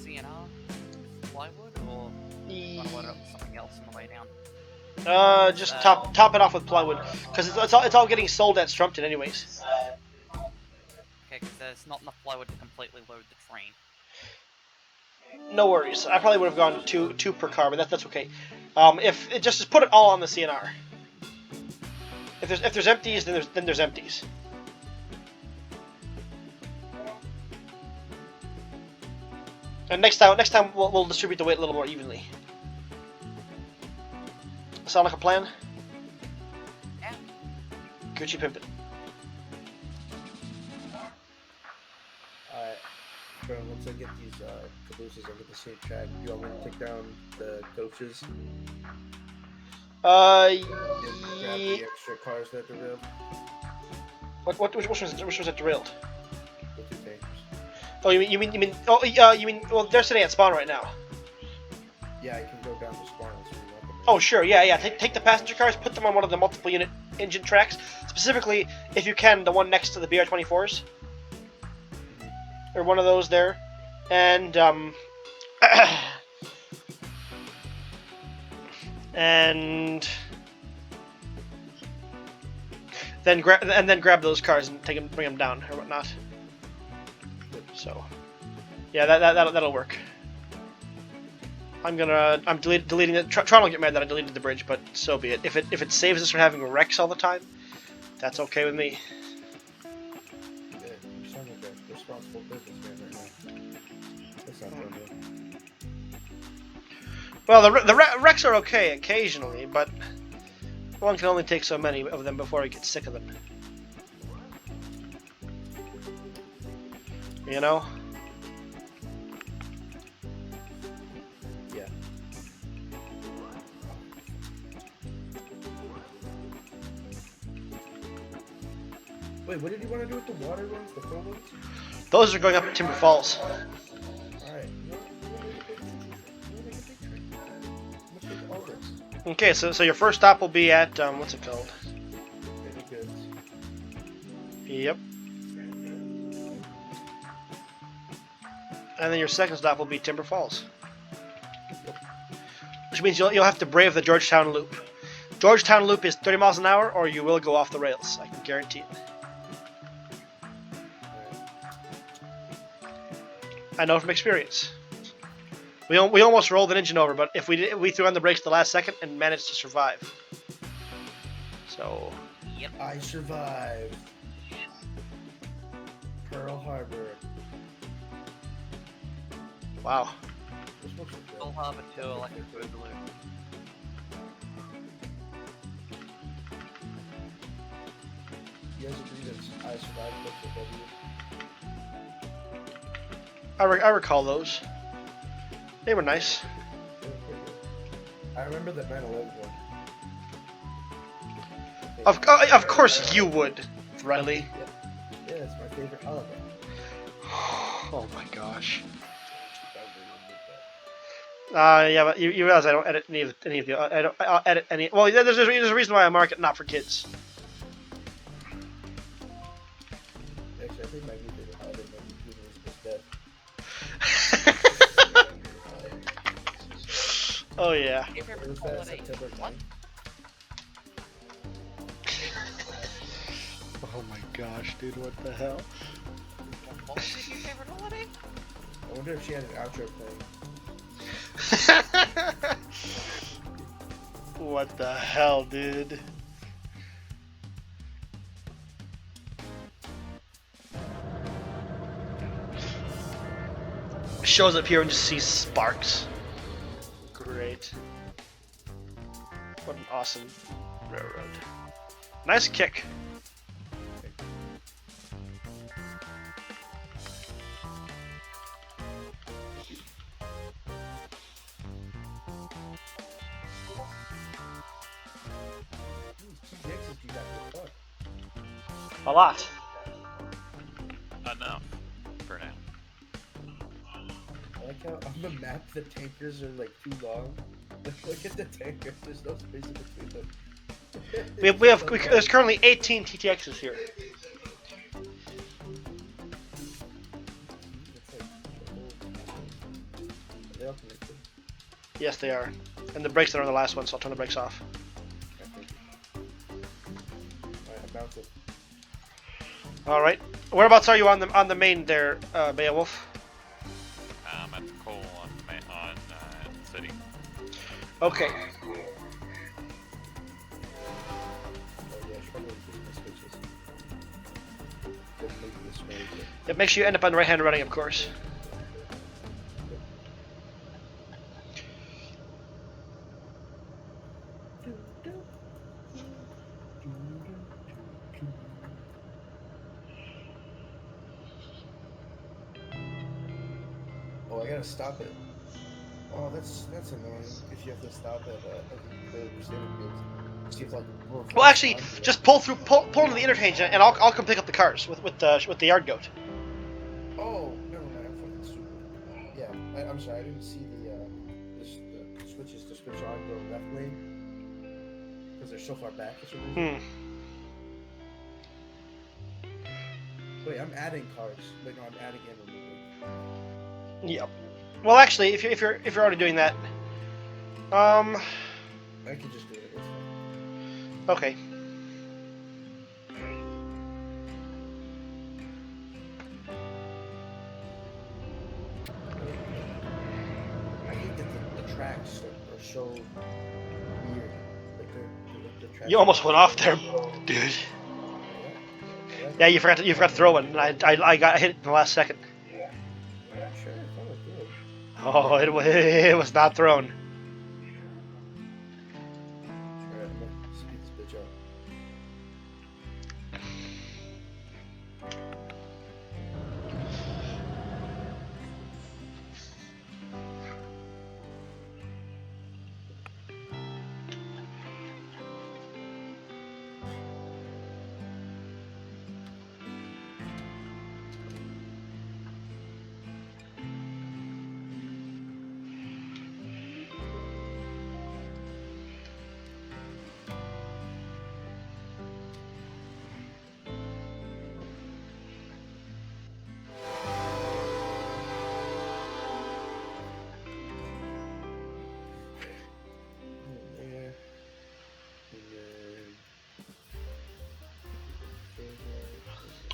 CNR with plywood, or do you want to load it up with something else on the way down? Just top it off with plywood, because it's all getting sold at Strumpton anyways. Okay, because there's not enough plywood to completely load the train. No worries. I probably would have gone two per car, but that's okay. If it just put it all on the CNR. If there's empties, then there's empties. And next time we'll distribute the weight a little more evenly. Sound like a plan? Yeah. Gucci pimpin'. Alright. Bro, once I get these cabooses over the same track, you all want to take down the coaches and grab the extra cars that derailed? Which ones that derailed? The 2 tankers. Oh, you mean well, they're sitting at spawn right now. Yeah, I can go down to spawn so we want them. Oh, sure, yeah. Take the passenger cars, put them on one of the multiple unit engine tracks. Specifically, if you can, the one next to the BR-24s. Or one of those there. And, and then grab those cars and bring them down or whatnot. So, yeah, that'll work. I'm deleting it. Tron will get mad that I deleted the bridge, but so be it. If it saves us from having wrecks all the time, that's okay with me. Yeah, you sound like a responsible businessman right now. That's not fun, though. Well, the wrecks are okay occasionally, but one can only take so many of them before he gets sick of them. You know? Yeah. Wait, what did you want to do with the water ones, the full ones? Those are going up at Timber Falls. Alright. You want to make a big train? Let's take all this. Okay, so your first stop will be at what's it called? Any goods. Yep. And then your second stop will be Timber Falls. Which means you'll have to brave the Georgetown Loop. Georgetown Loop is 30 miles an hour, or you will go off the rails. I can guarantee it. I know from experience. We almost rolled an engine over, but if we threw on the brakes at the last second and managed to survive. So. Yep. I survived. Pearl Harbor. Wow. This looks good. Pearl Harbor 2 electric boogaloo. You guys agree that I survived the W? I recall those. They were nice. I remember the 9/11 one. Of course you would, Riley. Yeah, it's my favorite holiday. Oh my gosh. Yeah, but you realize I don't edit any of the. I'll edit any. Well, there's a reason why I mark it not for kids. Actually, I think my new favorite holiday might be Elizabeth's death. Oh yeah. Your It favorite was holiday? September What? 9th. Oh my gosh, dude, what the hell? What was your favorite holiday? I wonder if she had an outro playing. What the hell, dude? Shows up here and just sees sparks. Great. What an awesome railroad. Nice kick. TJXs do that for fun. A lot. Enough for now. I like how on the map the tankers are like too long. Look at the tankers, there's no space in between them. There's currently 18 TTXs here. Are they all connected? Yes, they are. And the brakes are on the last one, so I'll turn the brakes off. Alright, I'm bouncing. All right. Whereabouts are you on the main there, Beowulf? I'm at the coal on city. Okay. Oh yeah, I should probably use my switches. Just making this very good. It makes you end up on the right hand running, of course. Oh, I gotta stop it. Oh, that's annoying. If you have to stop at the receiving fields, so you have to like reverse Well, actually, onto it. just pull into the interchange, and I'll come pick up the cars with the yard goat. Oh, never mind. I'm fucking stupid. Yeah, I'm sorry. I didn't see the switches to switch on the left lane because they're so far back for some reason. Wait, I'm adding cars. Wait, no, I'm adding and removing. Yep. Well, actually, if you're already doing that, I can just do it. It's fine. okay. I hate that the tracks are so weird. Like the tracks. You almost went off there, dude. Yeah, you forgot to throw one, and I got hit in the last second. Sure, I thought it did. Oh, it was not thrown. Alright, I'm gonna speed this bitch up.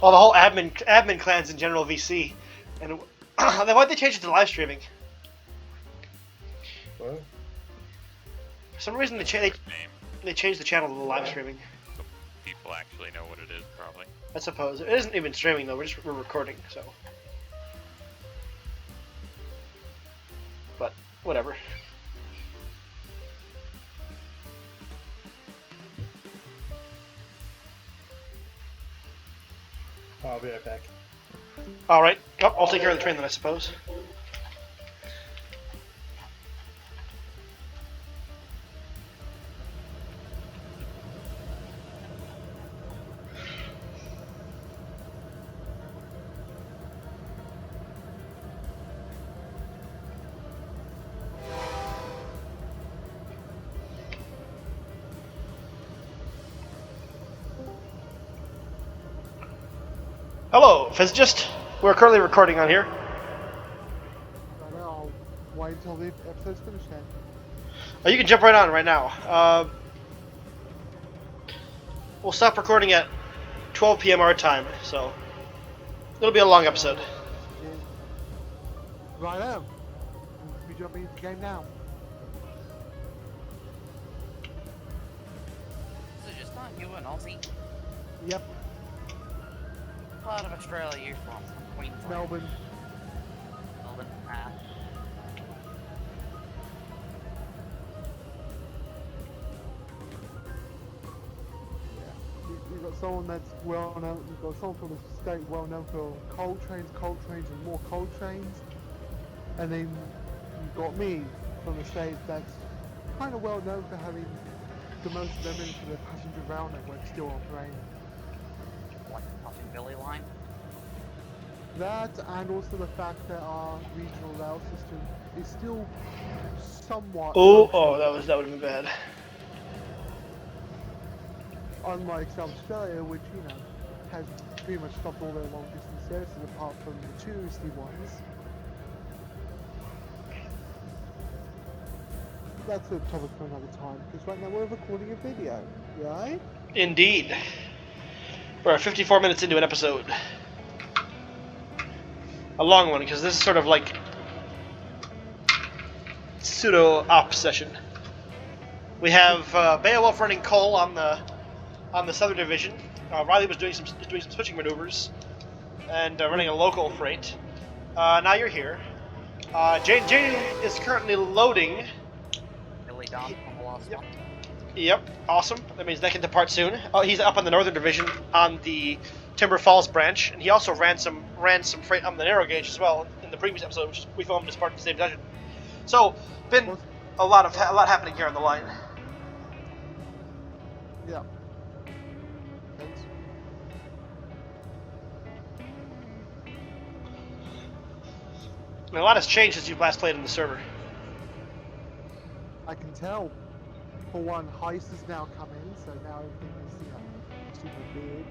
Well, the whole admin clans in general VC, and why'd they change it to live streaming? What? For some reason they Name. changed the channel to the live streaming. So people actually know what it is, probably. I suppose it isn't even streaming though. We're recording, so. But whatever. I'll be right back. All right. Oh, I'll take care of the train then, I suppose. Hello, physicist. We're currently recording on here. I'll wait until the episode's finished then. Oh, you can jump right on right now. We'll stop recording at 12 p.m. our time, so it'll be a long episode. Right now. We jumping into the game now. So just not you an Aussie? Yep, What part of Australia are you from? Queensland? Melbourne. Melbourne. Ah. You've got someone that's well known. You've got someone from the state well known for coal trains, and more coal trains. And then you've got me from the state that's kind of well known for having the most lemons for the passenger rail network still operating. Like the Puffin Billy line? That, and also the fact that our regional rail system is still somewhat. Oh, that would have been bad. Unlike South Australia, which has pretty much stopped all their long distance services apart from the touristy ones. That's a topic for another time, because right now we're recording a video, right? Indeed. We're 54 minutes into an episode. A long one, because this is sort of like pseudo-op session. We have Beowulf running coal on the southern division. Riley was doing some switching maneuvers and running a local freight. Now you're here. Jane is currently loading. Billy Don from the last Yep. one? Yep, awesome. That means they can depart soon. Oh, he's up on the Northern Division on the Timber Falls branch, and he also ran some freight on the narrow gauge as well in the previous episode, which we filmed as part of the same dungeon. So, been a lot happening here on the line. Yeah. Thanks. And a lot has changed since you last played in the server. I can tell. For one, Heist has now come in, so now everything is, you know, super big.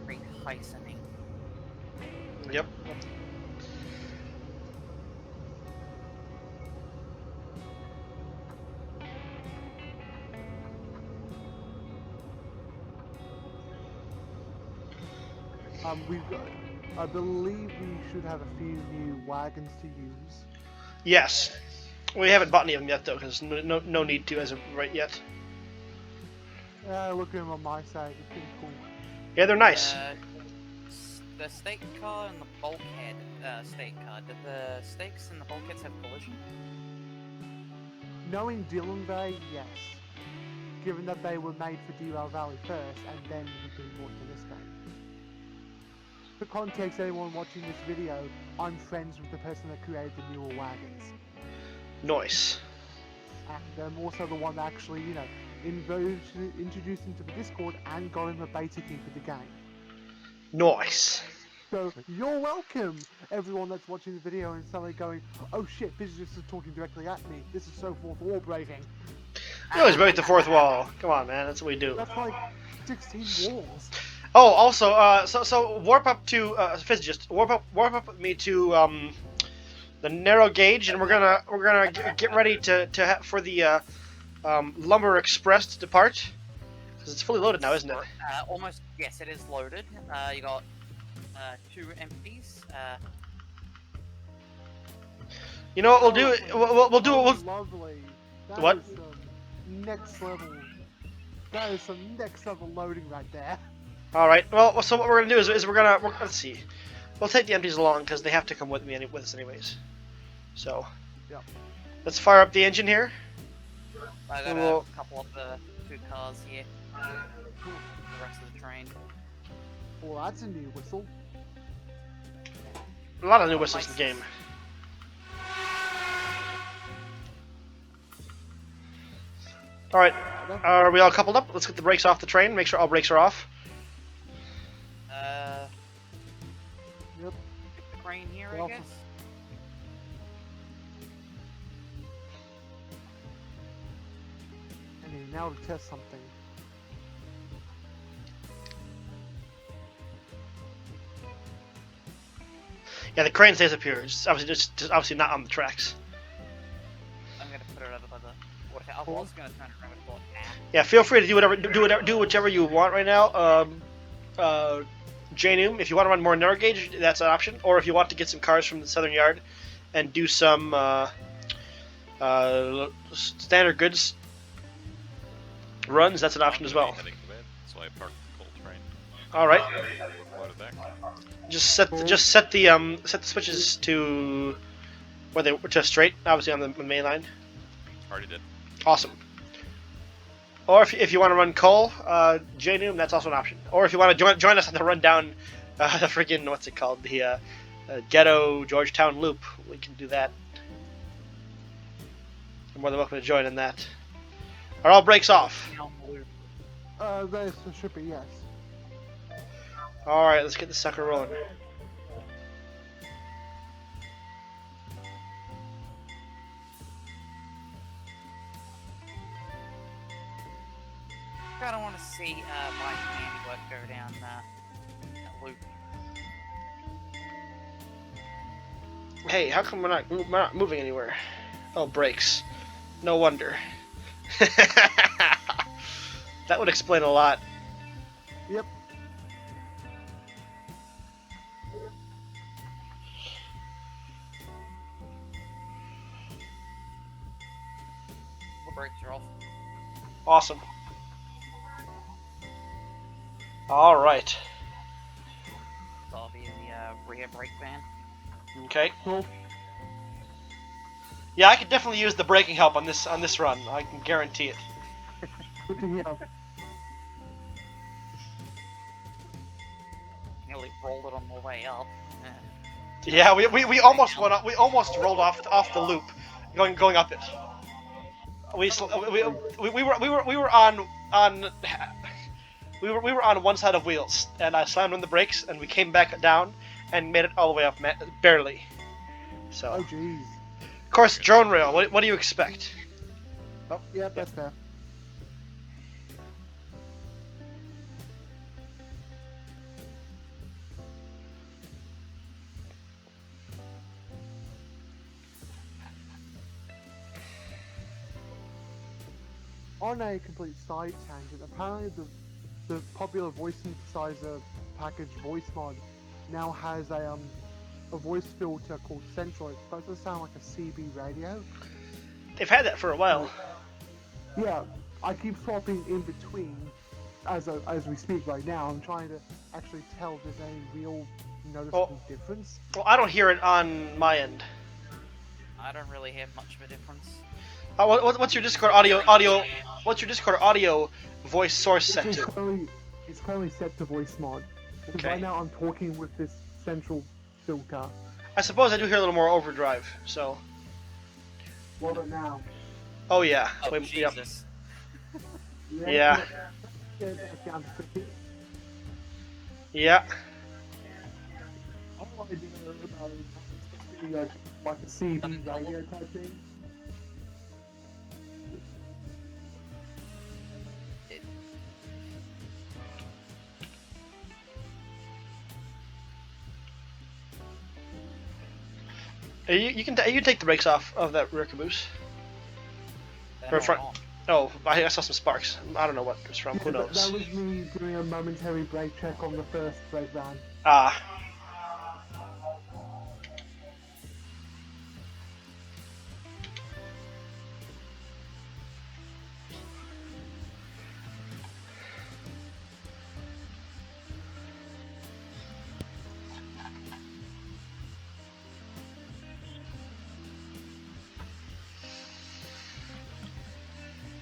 Great heistening. Yep. We've got, I believe we should have a few new wagons to use. Yes. We haven't bought any of them yet, though, because no need to as of right yet. Look at them on my side, they're pretty cool. Yeah, they're nice. The stake car and the bulkhead stake car. Did the stakes and the bulkheads have collision? Knowing Dillon Bay, yes. Given that they were made for Derail Valley first, and then we've been brought to this game. For context, anyone watching this video, I'm friends with the person that created the newer wagons. Nice. And I'm also the one that actually, you know, introduced him to the Discord and got him a beta key for the game. Nice. So, you're welcome, everyone that's watching the video and suddenly going, oh shit, Physicists is talking directly at me, this is so fourth wall breaking. You always break the fourth wall. Come on, man, that's what we do. That's like 16 walls. Oh, also, so warp up to Physicist. Warp up with me to the narrow gauge, and we're gonna get ready for the Lumber Express to depart, because it's fully loaded now, isn't it? Almost. Yes, it is loaded. You got 2 empties. You know what we'll do? We'll do it. Lovely. That What? is some next level. That is some next level loading right there. All right. Well, so what we're gonna do is let's see. We'll take the empties along because they have to come with us anyways. So. Yep. Let's fire up the engine here. I got Well- a couple of the 2 cars here. The rest of the train. Well, that's a new whistle. A lot of new whistles in the game. All right. Are we all coupled up? Let's get the brakes off the train. Make sure all brakes are off. Yep. The crane here, Well, I guess. I need now to test something. Yeah, the crane stays up here. It's obviously obviously not on the tracks. I'm gonna put it over by the water. I was gonna turn it around and thought, Yeah, feel free to do whichever you want right now. J-Noom, if you want to run more narrow gauge, that's an option. Or if you want to get some cars from the Southern Yard and do some standard goods runs, that's an option as well. Heading to bed, so I parked the coal train. All right. Loaded back. Just set the switches to where they were just straight, obviously on the main line. Already did. Awesome. Or if you want to run coal, J-Noom, that's also an option. Or if you want to join us on the rundown, the friggin' what's it called, the Ghetto Georgetown Loop, we can do that. You're more than welcome to join in that. Are all brakes off? There should be, yes. All right, let's get this sucker rolling. I don't want to see my handiwork go down that loop. Hey, how come we're not moving anywhere? Oh, brakes. No wonder. That would explain a lot. Yep. The brakes are off. Awesome. All right. So I'll be in the rear brake van. Okay. Cool. Yeah, I could definitely use the braking help on this run. I can guarantee it. Good to hear. Nearly rolled it on the way up. Yeah, we almost went up, we almost rolled off the loop, going up it. We were on we were on one side of wheels, and I slammed on the brakes, and we came back down and made it all the way up, barely. So, Oh jeez. of course, drone rail. What do you expect? Oh, yeah, that's fair. On a complete side tangent, apparently the popular voice synthesizer package VoiceMod now has a voice filter called Central. It's supposed to sound like a CB radio. They've had that for a while. Yeah, I keep swapping in between as we speak right now. I'm trying to actually tell if there's any real noticeable difference. Well, I don't hear it on my end. I don't really have much of a difference. What's your Discord audio? What's your Discord audio voice source set to? It's currently set to voice mod. Because Okay. right now I'm talking with this central filter. I suppose I do hear a little more overdrive. So, What about now? oh yeah. Oh, Wait, yep. Jesus. Yeah. Down to 50. Yeah. All I do about it is be like a CB radio type thing. You can take the brakes off of that rear caboose. Or front. Oh, I saw some sparks. I don't know what it's from. Who knows? That was me doing a momentary brake check on the first brake van. Ah.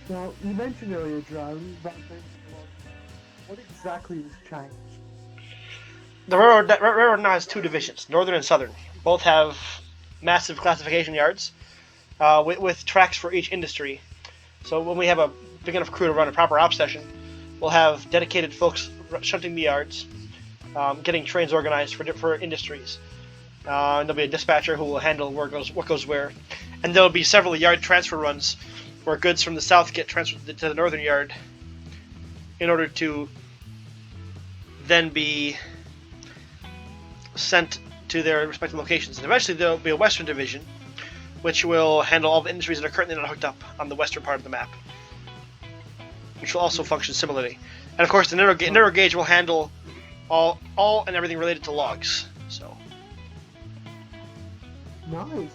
Now, you mentioned earlier, Drone, that what exactly has changed? The railroad now has two divisions, northern and southern. Both have massive classification yards with tracks for each industry. So when we have a big enough crew to run a proper op session, we'll have dedicated folks shunting the yards, getting trains organized for industries. And there'll be a dispatcher who will handle what goes where. And there'll be several yard transfer runs where goods from the south get transferred to the northern yard in order to then be sent to their respective locations. And eventually there'll be a western division which will handle all the industries that are currently not hooked up on the western part of the map, which will also function similarly. And of course the narrow gauge will handle all and everything related to logs. So Nice.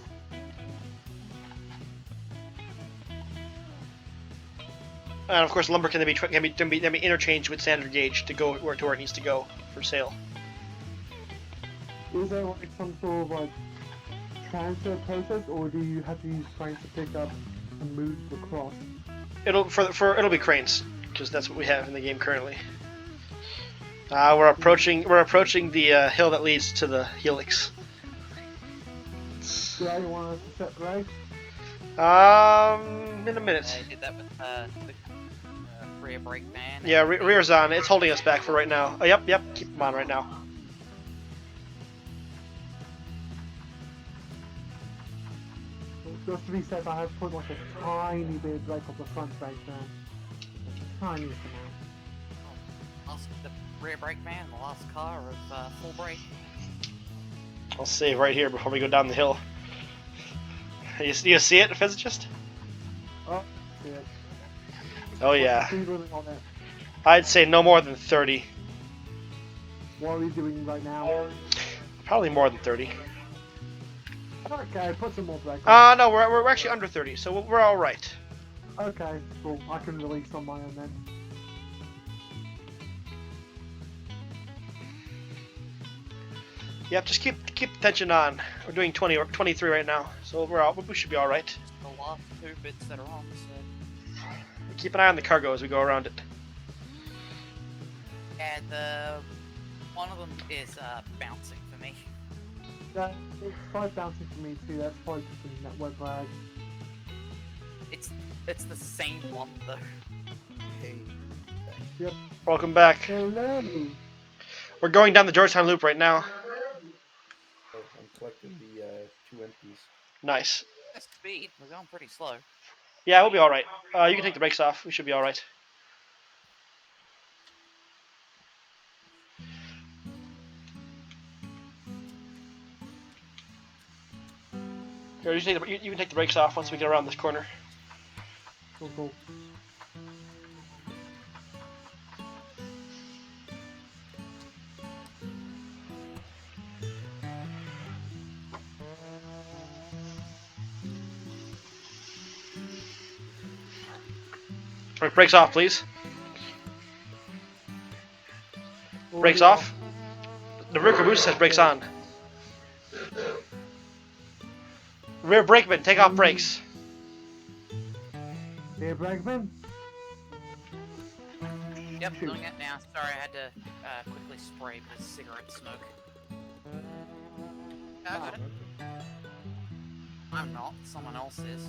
and of course lumber can be interchanged with standard gauge to go where it needs to go for sale. Is there like some sort of like transfer process, or do you have to use cranes to pick up and move across? It'll be cranes, because that's what we have in the game currently. We're approaching the hill that leads to the helix. Do I want to set right? In a minute. I did that with the rear brake van. Yeah, rear's on. It's holding us back for right now. Oh, yep. Keep them on right now. Just to be safe, I have put like a tiny bit of brake on the front brake van. Tiniest amount. The rear brake van, the last car of full brake. I'll save right here before we go down the hill. You see it, physicist? Oh, yeah. Oh yeah. Speed limit on it. I'd say no more than 30. What are we doing right now? Probably more than 30. Okay, put some more brake on. No, we're actually under 30, so we're all right. Okay, cool. I can release on my own then. Yep, just keep the tension on. We're doing 20 or 23 right now, so we should be all right. The last 2 bits that are on, so... Keep an eye on the cargo as we go around it. And one of them is bouncing for me. That, it's 5 bouncing for me too, that's probably just a network lag. It's the same one though. Hey. Yep. Welcome back. Hello. We're going down the Georgetown Loop right now. Oh, I'm collecting the 2 empties. Nice. That's speed. We're going pretty slow. Yeah, we'll be all right. You can take the brakes off. We should be all right. Here, you can take the brakes off once we get around this corner. Cool. Brakes off, please. Brakes off. The rear caboose says brakes on. Rear brakeman, take off brakes. Rear brakeman. Yep, doing it now. Sorry, I had to quickly spray with cigarette smoke. I got it. I'm not. Someone else is.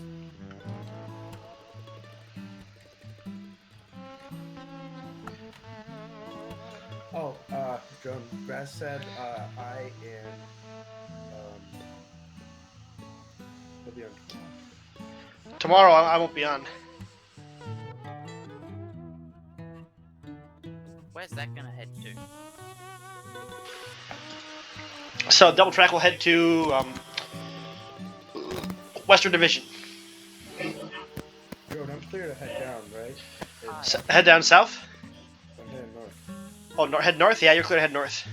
Oh, John Grass said I and will be on Tomorrow I won't be on. Where's that gonna head to? So double track will head to Western Division. Jordan, I'm clear to head down, right? Head down south. I'm heading north. Oh, head north. Yeah, you're clear to head north.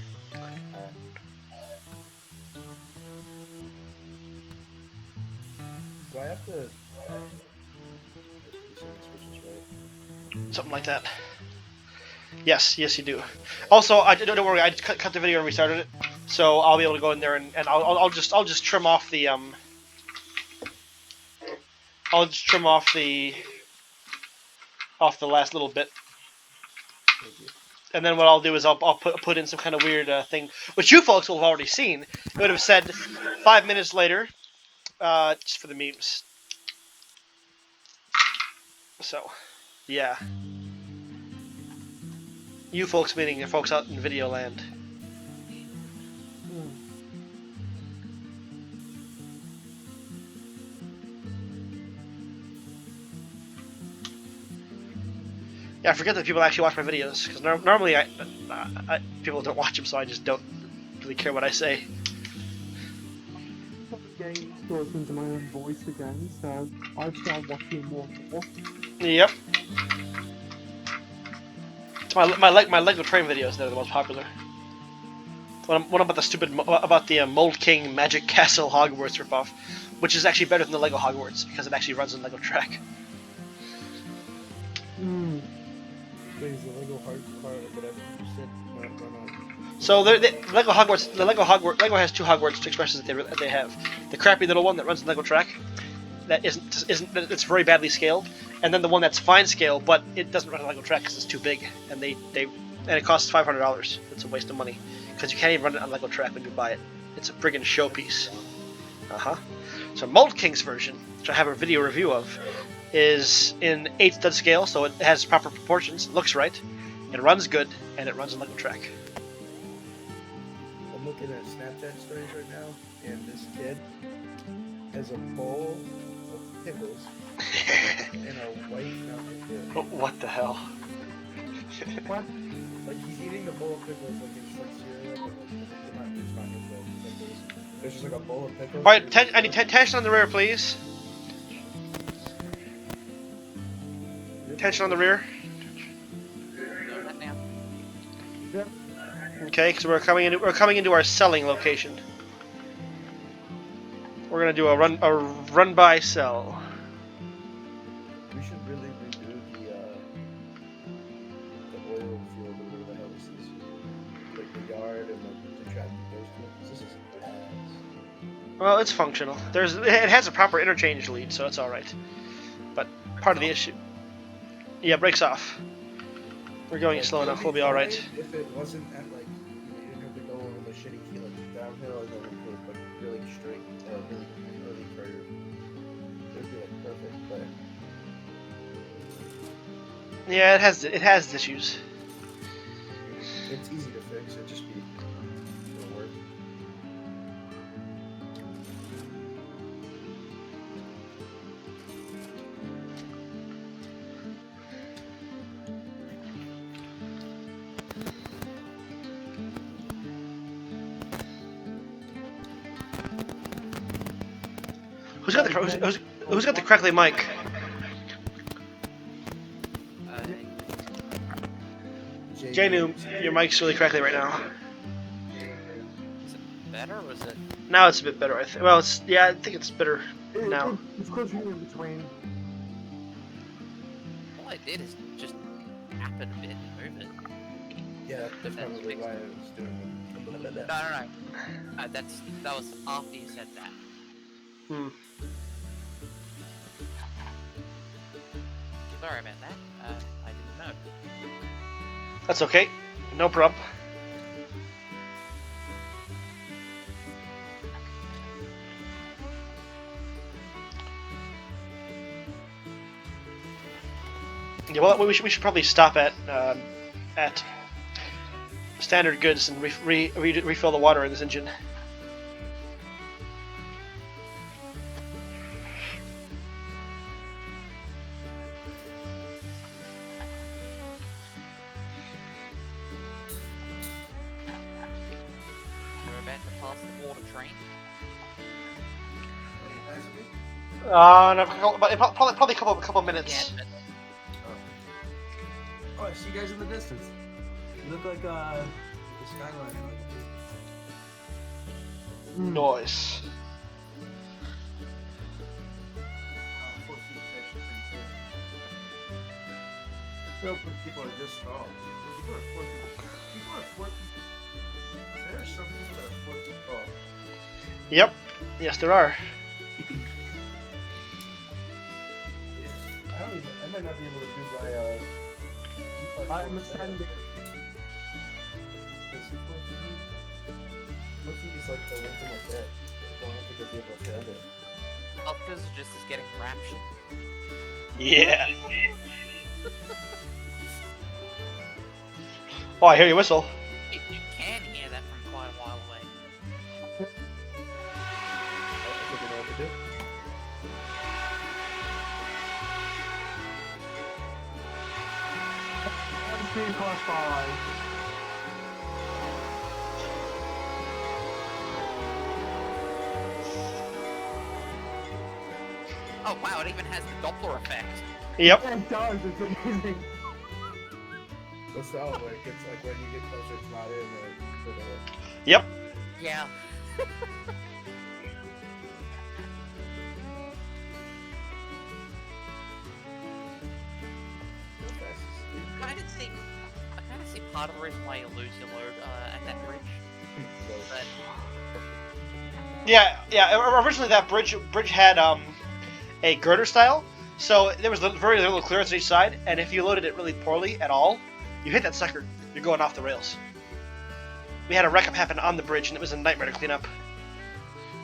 Do I have to? Something like that. Yes, you do. Also, don't worry. I just cut the video and restarted it, so I'll be able to go in there and I'll just trim off the off the last little bit. And then what I'll do is I'll put in some kind of weird thing, which you folks will have already seen. It would have said 5 minutes later, just for the memes. So, yeah. You folks meaning the folks out in video land. Yeah, I forget that people actually watch my videos, because normally people don't watch them, so I just don't really care what I say. Getting thoughts into my own voice again, so I've started watching more. Yep. It's my Lego train videos that are the most popular. One about the Mold King Magic Castle Hogwarts ripoff, which is actually better than the Lego Hogwarts because it actually runs on Lego Track. Wait, is the Lego hard part or whatever you said not run on? So Lego has 2 Hogwarts expressions that they have. The crappy little one that runs on Lego Track, that it's very badly scaled, and then the one that's fine scale, but it doesn't run on Lego Track because it's too big, and it costs $500. It's a waste of money because you can't even run it on Lego Track when you buy it. It's a friggin' showpiece. So Mold King's version, which I have a video review of, is in 8 stud scale, so it has proper proportions, looks right, it runs good, and it runs on Lego Track. I'm looking at Snapchat stories right now, and this kid has a bowl of pickles and a white Mountain Dew. What the hell? What? Like he's eating a bowl of pickles like it's like cereal, but like it's not pickles. There's just like a bowl of pickles. Alright, I need tension on the rear, please. Tension on the rear. Doing that now. Yep. Okay, because we're coming into our selling location. We're gonna do a run by sell. We should really redo the oil field or whatever the hell this is. Like the yard and like the traffic goes to. This is badass. Well, it's functional. It has a proper interchange lead, so it's all right. But part of the issue, yeah, brakes off. We're going Like, slow it would enough. be We'll be all right. fine if it wasn't at like you didn't have to go on the shitty like downhill and then into like really straight or really curved. It would be like perfect, but Yeah, it has issues. it's easy to fix. It just be it'll work. Who's got the crackly mic? Janu, your mic's really crackly right now. Is it better or is it? Now it's a bit better, I think. Well, I think it's better now. It's because you're in between. All I did is just tap it a bit and move it. Yeah, that's That's probably fixed. why I was doing it. No. That was after you said that. Hmm. Sorry about that. I didn't know. That's okay. No problem. Yeah, well, we should probably stop at standard goods and refill the water in this engine. We're about to pass the water train. No, but probably a couple Yeah, minutes. but Oh, I see you guys in the distance. You look like the skyline. Noise. 4 feet is actually pretty good. When people are this tall. People are 4 feet. People are 4 feet. There are some people that are 4 feet tall. Yep. Yes, there are. I might not be able to do my I understand it. Because 4 feet is like the length of my bed. I don't think I'd be able to stand it. Oscars are just as getting raptured. Yeah. Oh, I hear you whistle. You can hear that from quite a while away. I think I know what to do. I'm being close by. Oh wow, it even has the Doppler effect. Yep. Yeah, it does. It's amazing. What's the like? It's like when you get closer, it's not in. Or Yep. Yeah. I kind of see part of the reason why you lose your load at that bridge. But Yeah. Originally, that bridge had a girder style, so there was very little clearance on each side, and if you loaded it really poorly at all, you hit that sucker, you're going off the rails. We had a wreck-up happen on the bridge, and it was a nightmare to clean up.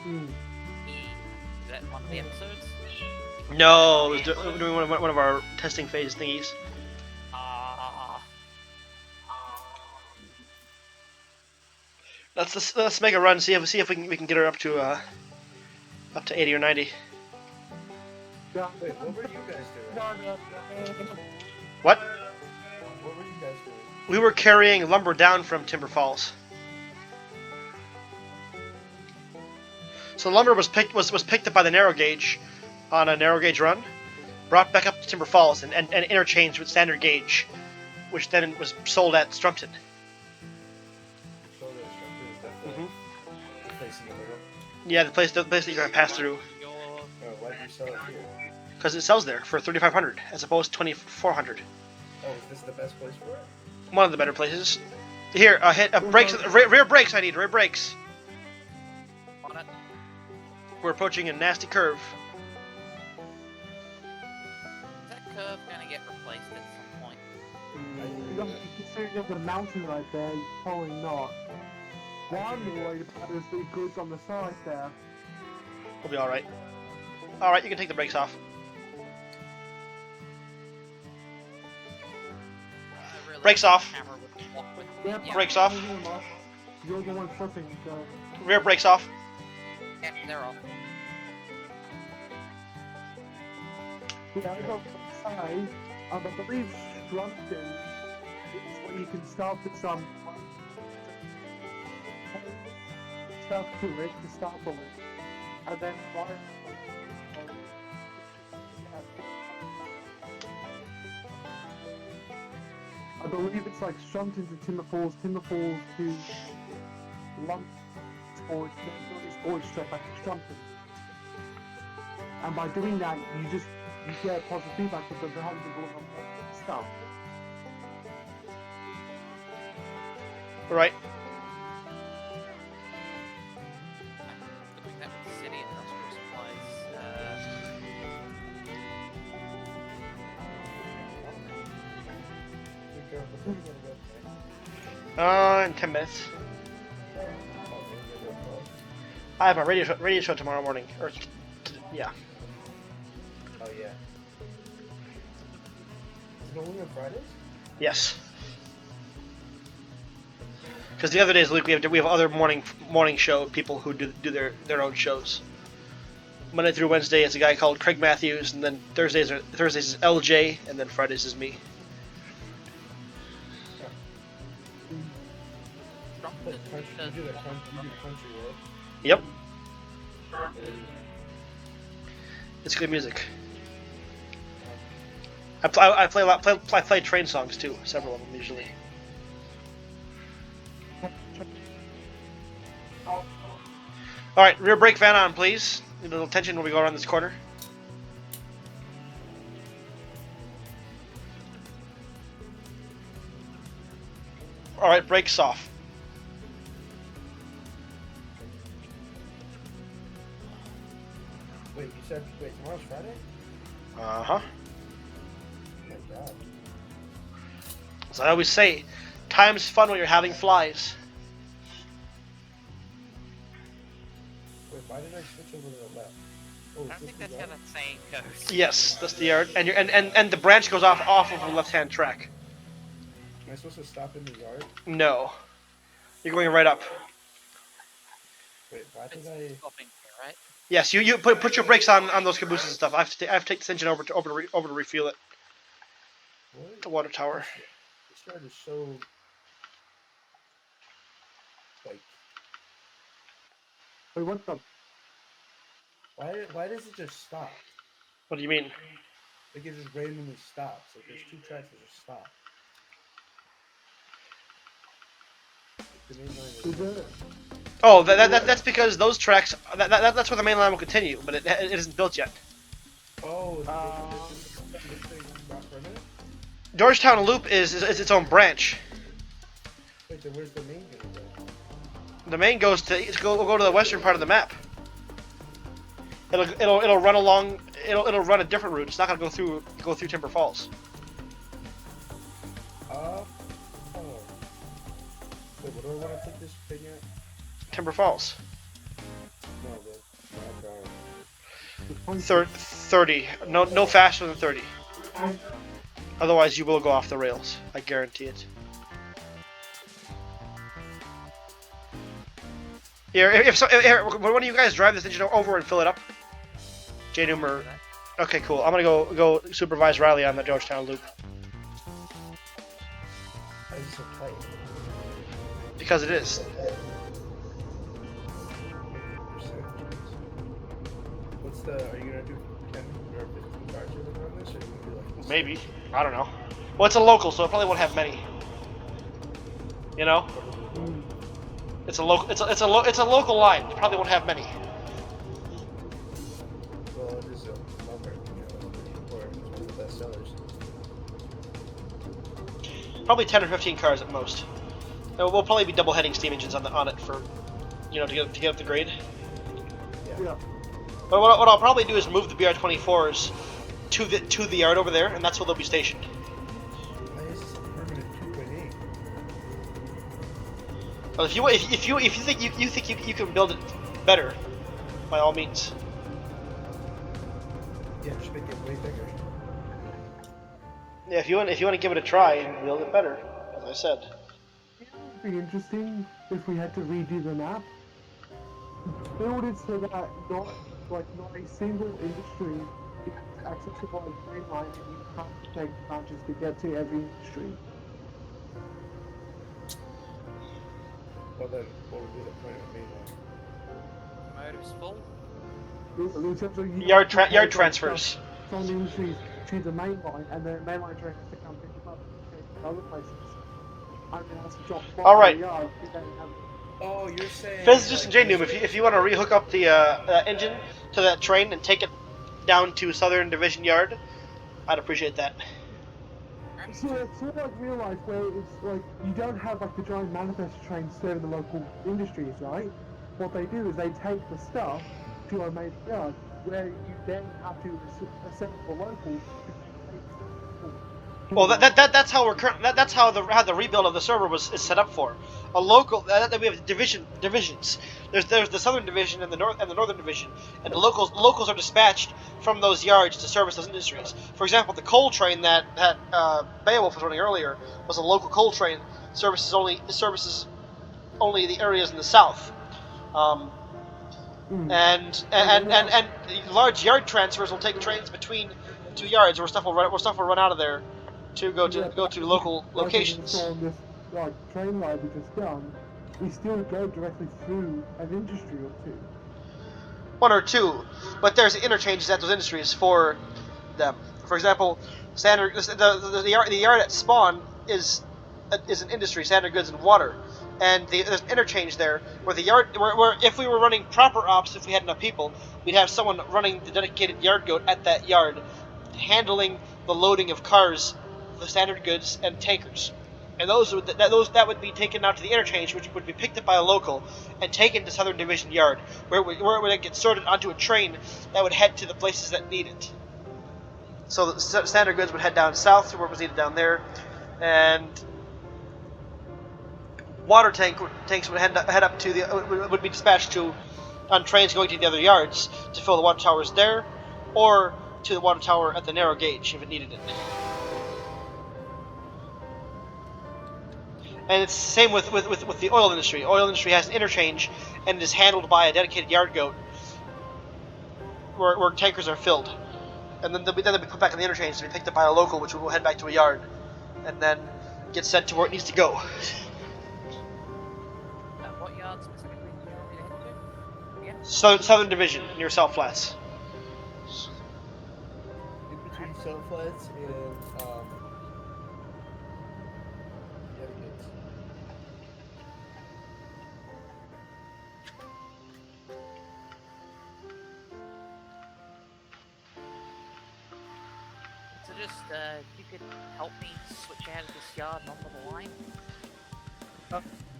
Mm. is that one of the episodes? No, it was doing one of our testing phase thingies. Ah. Let's make a run. See if we can get her up to 80 or 90. Yeah. Wait, what were you guys doing? No. What? What were you guys doing? We were carrying lumber down from Timber Falls. So lumber was picked up by the narrow gauge on a narrow gauge run, brought back up to Timber Falls and interchanged with standard gauge, which then was sold at Strumpton. So there's something is that the place in the middle. Yeah, the place that you're gonna pass through, Why did you sell it here? because it sells there for 3,500 as opposed to 2,400. Oh, is this the best place for it? One of the better places. Here, hit brakes. Rear brakes. I need rear brakes. On it. We're approaching a nasty curve. Is that curve gonna get replaced at some point? Considering there's a mountain right there, probably not. What I'm worried about is the goods on the side there. We'll be all right. All right, you can take the brakes off. I really Brakes wish the off. camera would lock with Yeah, yeah, Brakes off. You're the one flipping, so. Rear brakes off. Yeah, they're off. Yeah, I got the side. I believe Strumpton is when you can start with some stuff to it to start with, and then right. I believe it's like Strumpton to Timber Falls to Lump Storage straight back to Strumpton. And by doing that, you get positive feedback because they're having to go on stuff. Right. Doing that with city industrial supplies. In 10 minutes. I have my radio show tomorrow morning. Or, yeah. Oh yeah. Is it only on Fridays? Yes. Because the other days of the week we have other morning show people who do their own shows. Monday through Wednesday it's a guy called Craig Matthews, and then Thursdays is LJ, and then Fridays is me. You do the country, right? Yep. It's good music. I play train songs too, several of them usually. All right, rear brake van on, please. Need a little tension when we go around this corner. All right, brakes off. Wait, you said tomorrow's Friday? Uh-huh. Oh my god. As I always say, time's fun when you're having flies. Wait, why did I switch over to the left? Oh, I don't think that's how that saying goes. Yes, that's the yard, and the branch goes off of the left-hand track. Am I supposed to stop in the yard? No, you're going right up. Wait, why It's did I... stopping here, right? Yes, you put your brakes on those cabooses and stuff. I have to take this engine over to refuel it. What? The water tower. This yard is so... Like... Wait, what's up? Why does it just stop? What do you mean? Like it just randomly stops. Like there's two tracks that just stop. The main line Is it? Oh, that's because those tracks. That's where the main line will continue, but it isn't built yet. Oh, this thing not permanent? Georgetown Loop is its own branch. Wait, then where's the main gonna go? The main goes to go to the western part of the map. It'll run along. It'll run a different route. It's not gonna go through Timber Falls. Oh. Wait, what do I want to take this thing at? Timber Falls. No, the 30. No faster than 30. Otherwise, you will go off the rails. I guarantee it. Here, here, when one of you guys drive this engine over and fill it up, J-Noom or... Okay, cool. I'm gonna go supervise Riley on the Georgetown Loop. Why is it so tight? Because it is. What's the... Are you gonna do 10 or 15 cars on this, or are you gonna do like... Maybe. I don't know. Well, it's a local, so it probably won't have many. You know? It's a local. It's a local line. It probably won't have many. Well, it is a number, or it's one of the best sellers. Probably 10 or 15 cars at most. We'll probably be double heading steam engines on it for, to get up the grade. Yeah. But what I'll probably do is move the BR-24s to the yard over there, and that's where they'll be stationed. Why is this permanent 2.8? Well, if you think you can build it better, by all means. Yeah, just make it way bigger. Yeah, if you want to give it a try and build it better, as I said. It would be interesting if we had to redo the map. Build it so that not a single industry is accessible on the main line, and you have to take branches to get to every industry. Well then, what would be the point of main line? Motor's full. In terms of Yard transfers. Some industries to the main line, and the main line train has to come pick them up and take to other places. I mean, that's a job. All right. Oh, you're saying... Physicist and J-Noom, if you want to rehook up the engine to that train and take it down to Southern Division Yard, I'd appreciate that. So it's sort of like real life, where it's like you don't have like the giant manifest trains serving the local industries, right? What they do is they take the stuff to a main yard, where you then have to assemble the local. Well, that's how that's how the rebuild of the server is set up for. A local we have divisions. There's the Southern Division and the Northern Division, and the locals are dispatched from those yards to service those industries. For example, the coal train that Beowulf was running earlier was a local coal train. Services only the areas in the south. And large yard transfers will take trains between two yards where stuff will run out of there to go to local locations. On this train line we just done, we still go directly through an industry or two. One or two, but there's interchanges at those industries for them. For example, the yard at Spawn is an industry, standard goods and water, and there's an interchange there where the yard where if we were running proper ops, if we had enough people, we'd have someone running the dedicated yard goat at that yard, handling the loading of cars, the standard goods and tankers, and that would be taken out to the interchange, which would be picked up by a local and taken to Southern Division Yard, where it would get sorted onto a train that would head to the places that need it. So the standard goods would head down south to where it was needed down there, and water tanks would head up to would be dispatched on trains going to the other yards to fill the water towers there, or to the water tower at the narrow gauge if it needed it. And it's the same with the oil industry. Oil industry has an interchange and is handled by a dedicated yard goat where tankers are filled. And then they'll be put back in the interchange to be picked up by a local, which will head back to a yard and then get sent to where it needs to go. What yard specifically do you want me to head to? So, Southern Division, near South Flats. In between South Flats and So just, you could help me switch out of this yard and onto the line?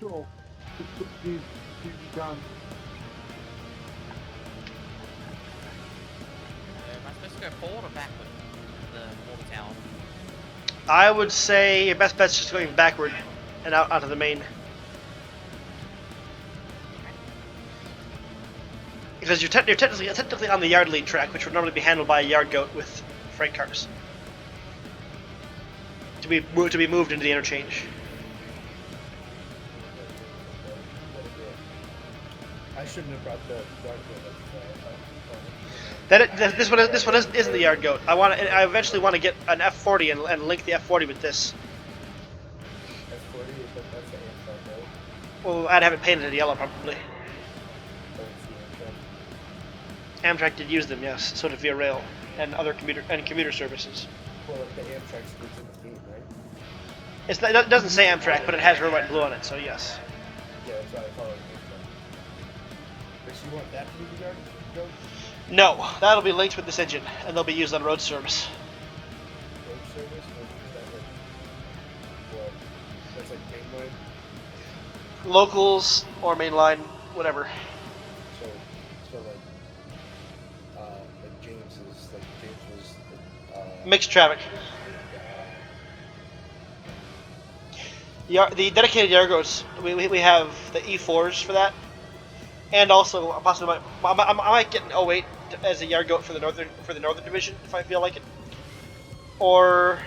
Sure. You've done. Am I supposed to go forward or backward? The water tower. I would say your best bet's just going backward and out onto the main. Because you're technically on the yard lead track, which would normally be handled by a yard goat with freight cars. To be moved into the interchange. I shouldn't have brought the yard goat. This one isn't the yard goat. I eventually want to get an F40 and link the F40 with this. F40, but that's the Amtrak, right? Well, I'd have it painted yellow probably. Amtrak did use them, yes. So did Via Rail and other commuter services. Well, the Amtrak splits in the feet, right? It doesn't say Amtrak, but it has red, white, and blue on it, so yes. Yeah, that's why I call it Amtrak. But you want that to be the yard goat? No, that'll be linked with this engine, and they'll be used on road service. Road service? Or is that like what? That's like main line? Locals or mainline, whatever. So like James was Mixed traffic. The dedicated Yargos, we have the E4s for that, and also possibly I might get an 08 as a Yard Goat for the northern division if I feel like it, or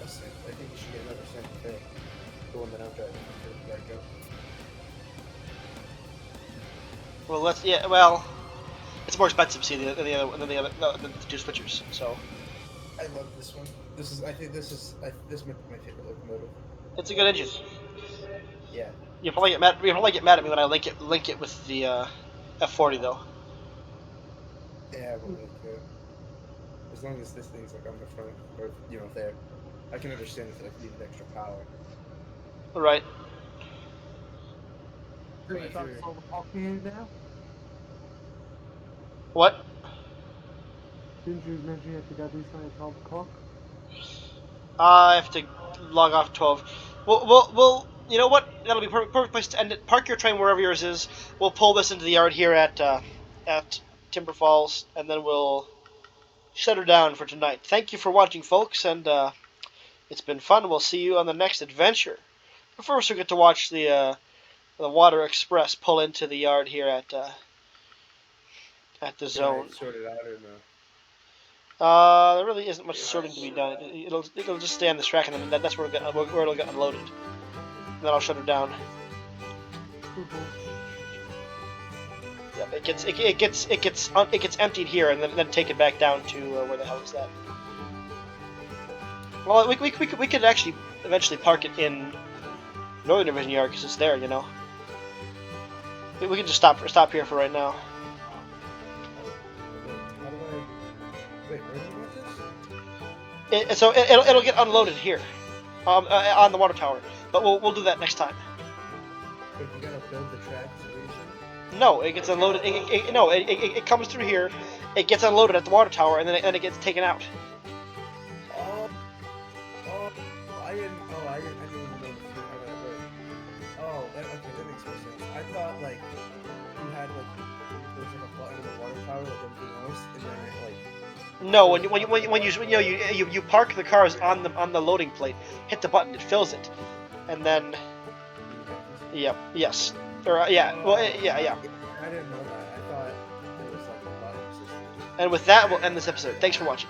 I think you should get another Santa Fe. The one that I'm driving. There you go. well, it's more expensive than the two switchers. So I love this one. This might be my favorite locomotive. it's a good engine. Yeah. You probably get mad. You probably get mad at me when I link it with the F40 though. Yeah, but like, as long as this thing's like on the front or there, I can understand if it needed extra power. Right. Did you start solar parking you now? What? Didn't you mention you have to go do something at 12 o'clock? I have to log off 12. We'll you know what? That'll be perfect place to end it. Park your train wherever yours is. We'll pull this into the yard here at Timber Falls, and then we'll shut her down for tonight. Thank you for watching, folks, and it's been fun. We'll see you on the next adventure. But first, we get to watch the Water Express pull into the yard here at the zone. Can I sort it out or no? There really isn't much sorting to be done. It'll just stay on this track, and then that's where it'll get unloaded. And then I'll shut her down. Yep, it gets emptied here, and then take it back down to where the hell is that? Well, we could actually eventually park it in Northern Division Yard because it's there, you know. We can just stop here for right now. How do I... Wait, where do you want this? So it'll get unloaded here, on the water tower. But we'll do that next time. But you gotta build the tracks, is what you're saying? No, it gets unloaded. It comes through here. It gets unloaded at the water tower, and then it gets taken out. I didn't even know how that worked. Oh, okay, that makes more sense. I thought like you had like there was like a button in the water tower like everything else, and then it like. No, when you park the cars on the loading plate, hit the button, it fills it, and then yes, or yeah. I didn't know that. I thought it was like a button system. And with that, we'll end this episode. Thanks for watching.